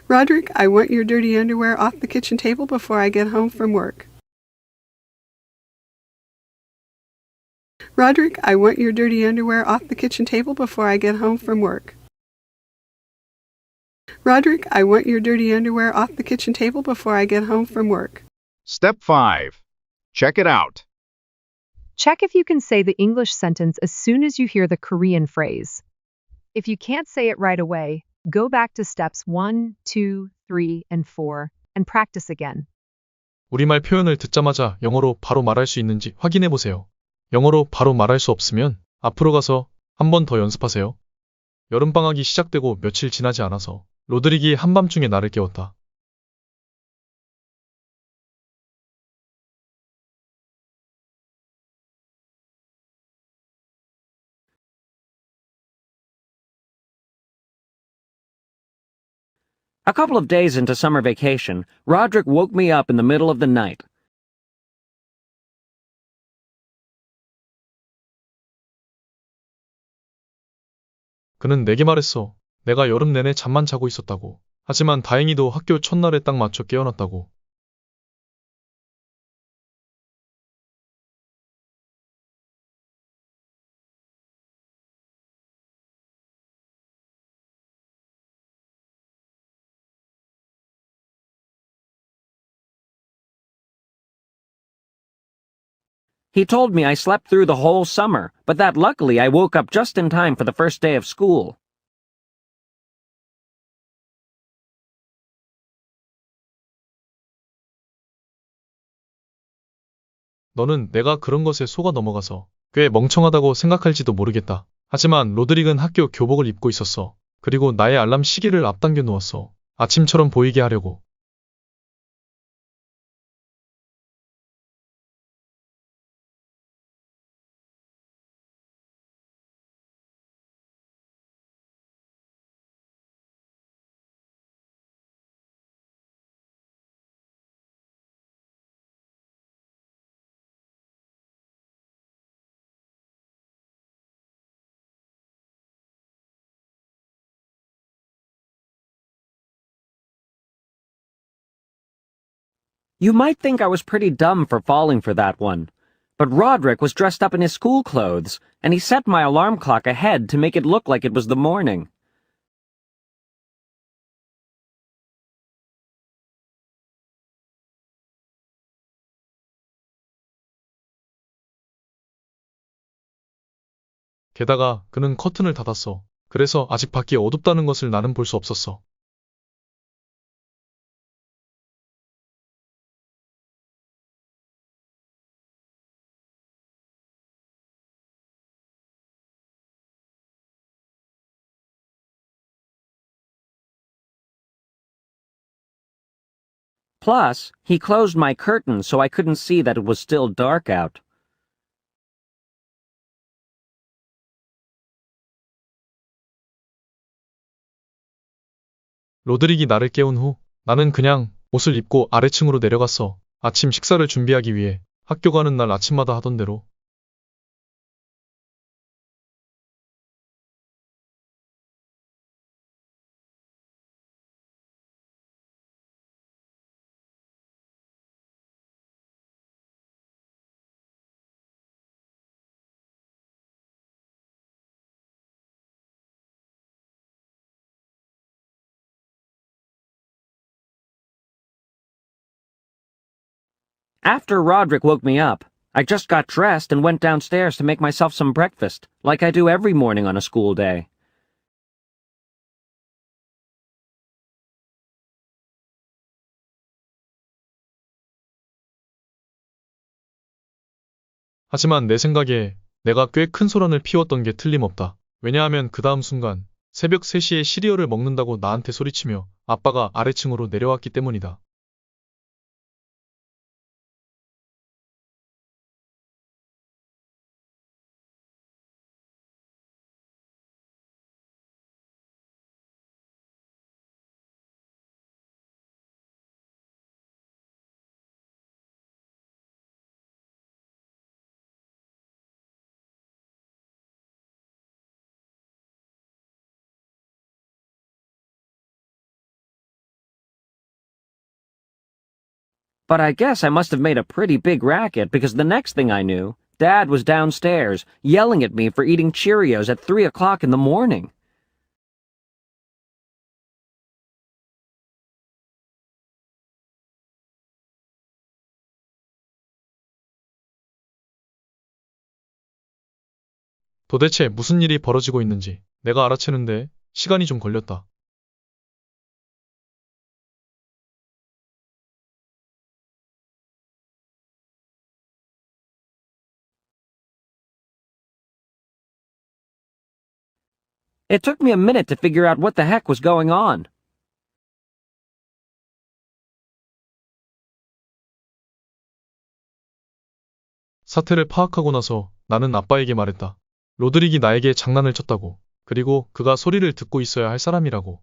Roderick, I want your dirty underwear off the kitchen table before I get home from work. Roderick, I want your dirty underwear off the kitchen table before I get home from work. Roderick, I want your dirty underwear off the kitchen table before I get home from work. Step 5. Check it out. Check if you can say the English sentence as soon as you hear the Korean phrase. If you can't say it right away, go back to steps 1, 2, 3, and 4 and practice again. 우리말 표현을 듣자마자 영어로 바로 말할 수 있는지 확인해 보세요. 영어로 바로 말할 수 없으면 앞으로 가서 한 번 더 연습하세요. 여름방학이 시작되고 며칠 지나지 않아서 로드릭이 한밤중에 나를 깨웠다. A couple of days into summer vacation, Roderick woke me up in the middle of the night. 그는 내게 말했어. 내가 여름 내내 잠만 자고 있었다고. 하지만 다행히도 학교 첫날에 딱 맞춰 깨어났다고. He told me I slept through the whole summer, but that luckily I woke up just in time for the first day of school. 너는 내가 그런 것에 속아 넘어가서 꽤 멍청하다고 생각할지도 모르겠다. 하지만 로드릭은 학교 교복을 입고 있었어. 그리고 나의 알람 시계를 앞당겨 놓았어. 아침처럼 보이게 하려고. You might think I was pretty dumb for falling for that one, But Roderick was dressed up in his school clothes, and he set my alarm clock ahead to make it look like it was the morning. 게다가 그는 커튼을 닫았어. 그래서 아직 밖이 어둡다는 것을 나는 볼 수 없었어. Plus, he closed my curtain so I couldn't see that it was still dark out. 로드릭이 나를 깨운 후 나는 그냥 옷을 입고 아래층으로 내려갔어. 아침 식사를 준비하기 위해 학교 가는 날 아침마다 하던 대로. After Roderick woke me up, I just got dressed and went downstairs to make myself some breakfast, like I do every morning on a school day. 하지만 내 생각에 내가 꽤 큰 소란을 피웠던 게 틀림없다. 왜냐하면 그 다음 순간 새벽 3시에 시리얼을 먹는다고 나한테 소리치며 아빠가 아래층으로 내려왔기 때문이다. But I guess I must have made a pretty big racket because the next thing I knew, Dad was downstairs, yelling at me for eating Cheerios at 3 o'clock in the morning. 도대체 무슨 일이 벌어지고 있는지 내가 알아채는데 시간이 좀 걸렸다. It took me a minute to figure out what the heck was going on. 사태를 파악하고 나서 나는 아빠에게 말했다. 로드릭이 나에게 장난을 쳤다고. 그리고 그가 소리를 듣고 있어야 할 사람이라고.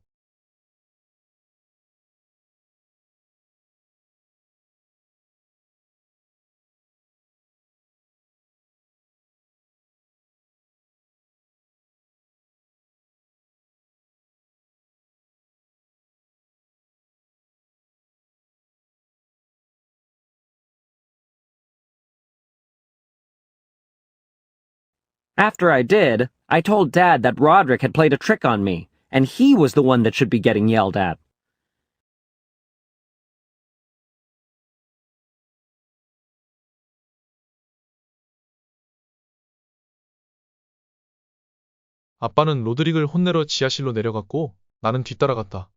After I did, I told Dad that Roderick had played a trick on me, and he was the one that should be getting yelled at. 아빠는 로드릭을 혼내러 지하실로 내려갔고 나는 뒤따라갔다.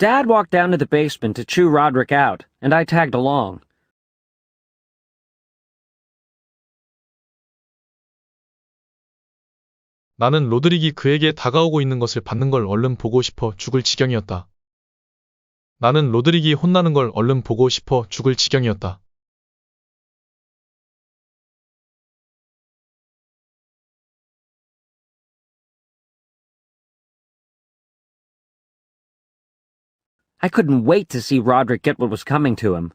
Dad walked down to the basement to chew Roderick out, and I tagged along. 나는 로드릭이 그에게 다가오고 있는 것을 받는 걸 얼른 보고 싶어 죽을 지경이었다. 나는 로드릭이 혼나는 걸 얼른 보고 싶어 죽을 지경이었다. I couldn't wait to see Roderick get what was coming to him.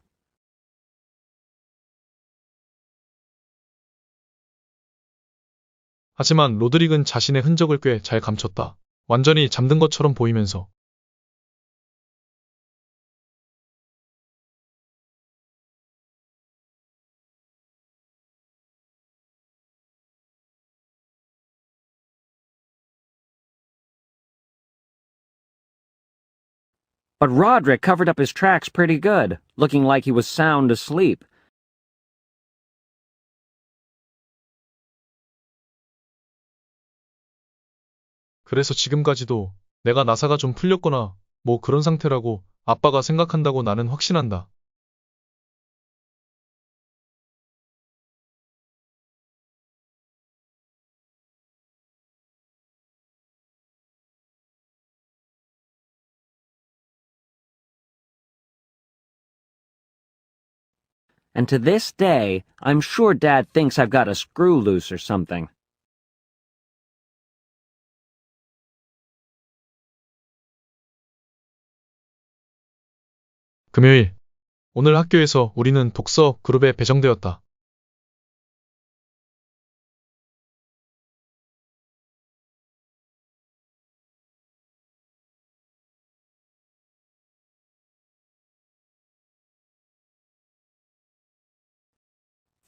하지만 로드릭은 자신의 흔적을 꽤 잘 감췄다. 완전히 잠든 것처럼 보이면서. But Roderick covered up his tracks pretty good, looking like he was sound asleep. 그래서 지금까지도 내가 나사가 좀 풀렸거나 뭐 그런 상태라고 아빠가 생각한다고 나는 확신한다. And to this day, I'm sure Dad thinks I've got a screw loose or something. 금요일. 오늘 학교에서 우리는 독서 그룹에 배정되었다.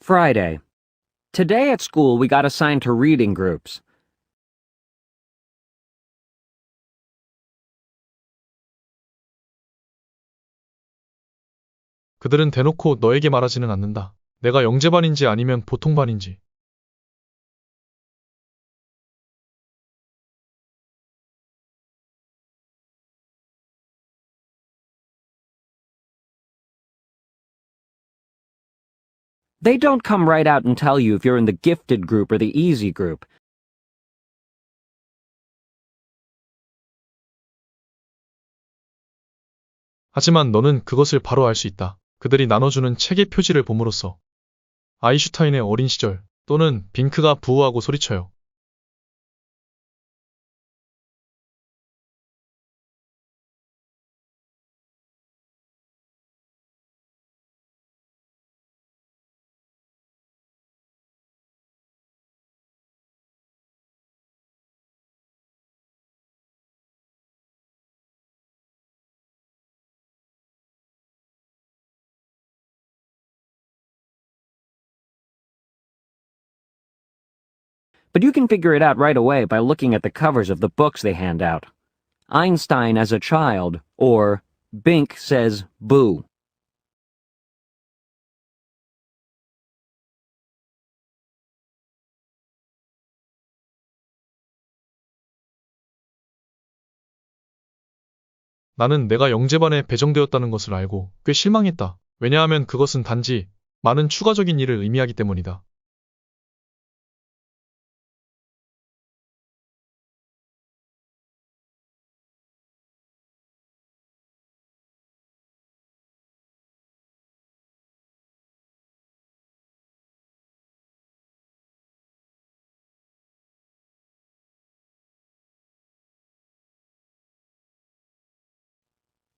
Friday. Today at school we got assigned to reading groups. 그들은 대놓고 너에게 말하지는 않는다. 내가 영재반인지 아니면 보통반인지. They don't come right out and tell you if you're in the gifted group or the easy group. 하지만 너는 그것을 바로 알 수 있다. 그들이 나눠주는 책의 표지를 봄으로써. 아인슈타인의 어린 시절 또는 빙크가 부호하고 소리쳐요. But you can figure it out right away by looking at the covers of the books they hand out. Einstein as a child, or Bink says boo. 나는 내가 영재반에 배정되었다는 것을 알고 꽤 실망했다. 왜냐하면 그것은 단지 많은 추가적인 일을 의미하기 때문이다.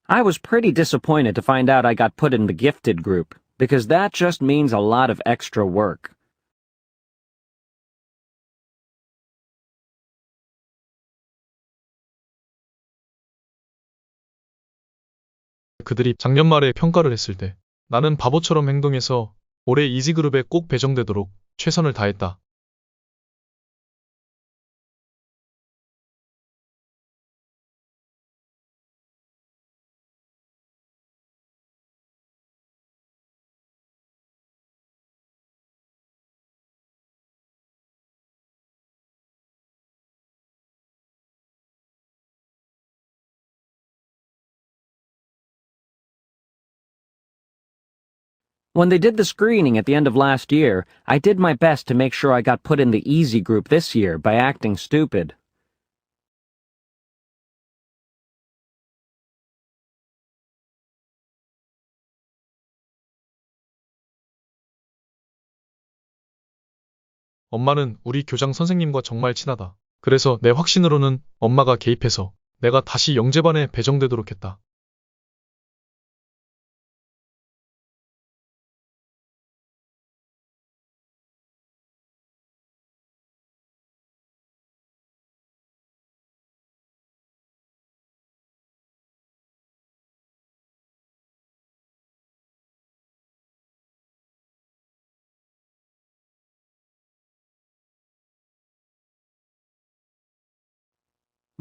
I was pretty disappointed to find out I got put in the gifted group, because that just means a lot of extra work. 그들이 작년 말에 평가를 했을 때 나는 바보처럼 행동해서 올해 이지그룹에 꼭 배정되도록 최선을 다했다. When they did the screening at the end of last year, I did my best to make sure I got put in the easy group this year by acting stupid. 엄마는 우리 교장 선생님과 정말 친하다. 그래서 내 확신으로는 엄마가 개입해서 내가 다시 영재반에 배정되도록 했다.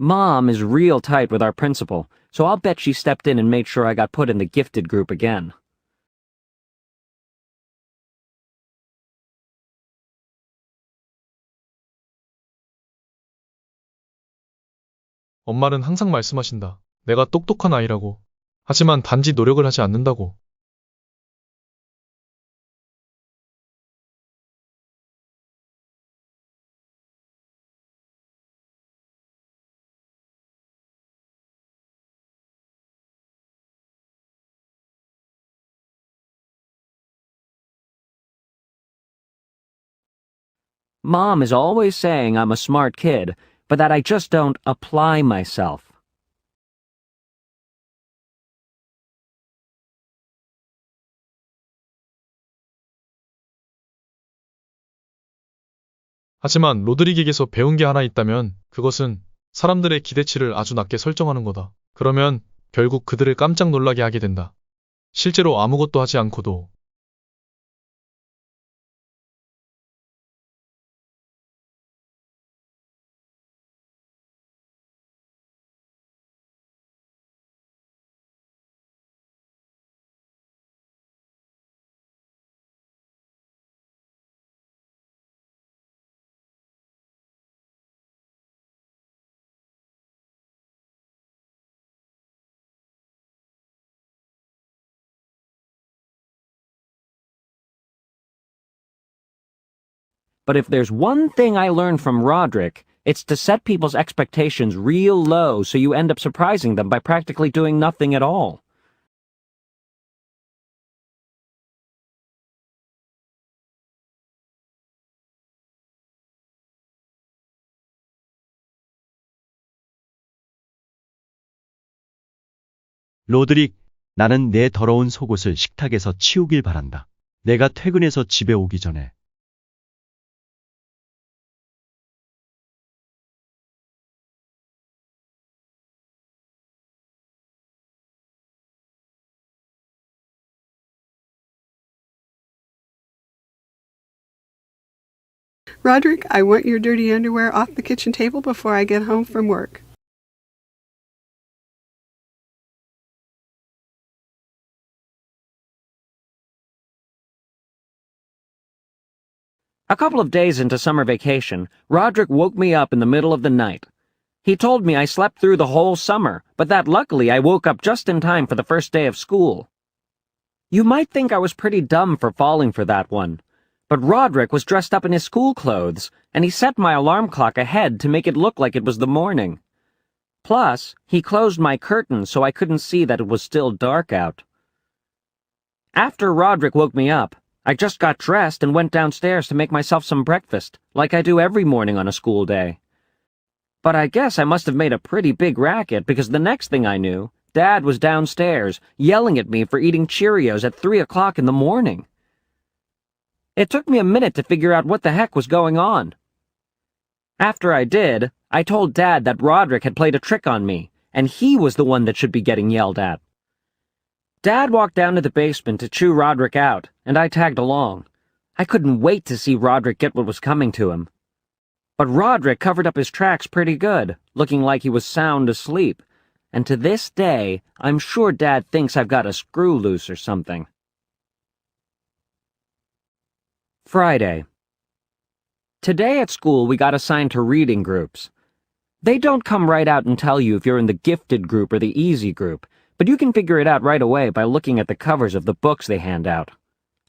Mom is real tight with our principal, so I'll bet she stepped in and made sure I got put in the gifted group again. 엄마는 항상 말씀하신다. 내가 똑똑한 아이라고. 하지만 단지 노력을 하지 않는다고. Mom is always saying I'm a smart kid, but that I just don't apply myself. 하지만 로드릭에게서 배운 게 하나 있다면 그것은 사람들의 기대치를 아주 낮게 설정하는 거다. 그러면 결국 그들을 깜짝 놀라게 하게 된다. 실제로 아무것도 하지 않고도 But if there's one thing I learned from Roderick, it's to set people's expectations real low so you end up surprising them by practically doing nothing at all. 로드릭, 나는 내 더러운 속옷을 식탁에서 치우길 바란다. 내가 퇴근해서 집에 오기 전에. Roderick, I want your dirty underwear off the kitchen table before I get home from work. A couple of days into summer vacation, Roderick woke me up in the middle of the night. He told me I slept through the whole summer, but that luckily I woke up just in time for the first day of school. You might think I was pretty dumb for falling for that one. But Roderick was dressed up in his school clothes, and he set my alarm clock ahead to make it look like it was the morning. Plus, he closed my curtains so I couldn't see that it was still dark out. After Roderick woke me up, I just got dressed and went downstairs to make myself some breakfast, like I do every morning on a school day. But I guess I must have made a pretty big racket because the next thing I knew, Dad was downstairs, yelling at me for eating Cheerios at 3 o'clock in the morning. It took me a minute to figure out what the heck was going on. After I did, I told Dad that Roderick had played a trick on me, and he was the one that should be getting yelled at. Dad walked down to the basement to chew Roderick out, and I tagged along. I couldn't wait to see Roderick get what was coming to him. But Roderick covered up his tracks pretty good, looking like he was sound asleep, and to this day, I'm sure Dad thinks I've got a screw loose or something. Friday. Today at school we got assigned to reading groups. They don't come right out and tell you if you're in the gifted group or the easy group, but you can figure it out right away by looking at the covers of the books they hand out.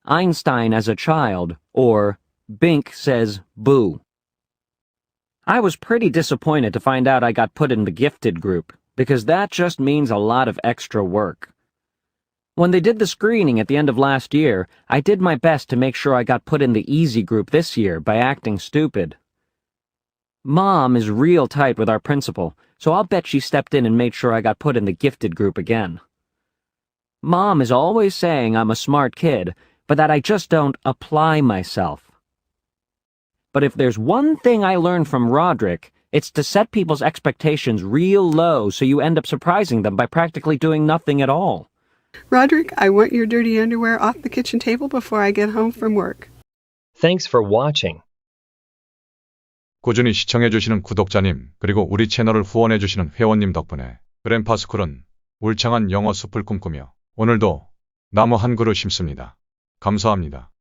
Einstein as a Child, or Bink Says Boo. I was pretty disappointed to find out I got put in the gifted group, because that just means a lot of extra work. When they did the screening at the end of last year, I did my best to make sure I got put in the easy group this year by acting stupid. Mom is real tight with our principal, so I'll bet she stepped in and made sure I got put in the gifted group again. Mom is always saying I'm a smart kid, but that I just don't apply myself. But if there's one thing I learned from Roderick, it's to set people's expectations real low so you end up surprising them by practically doing nothing at all. Roderick, I want your dirty underwear off the kitchen table before I get home from work. Thanks for watching. 꾸준히 시청해주시는 구독자님, 그리고 우리 채널을 후원해주시는 회원님 덕분에 그랜파스쿨은 울창한 영어 숲을 꿈꾸며 오늘도 나무 한 그루 심습니다. 감사합니다.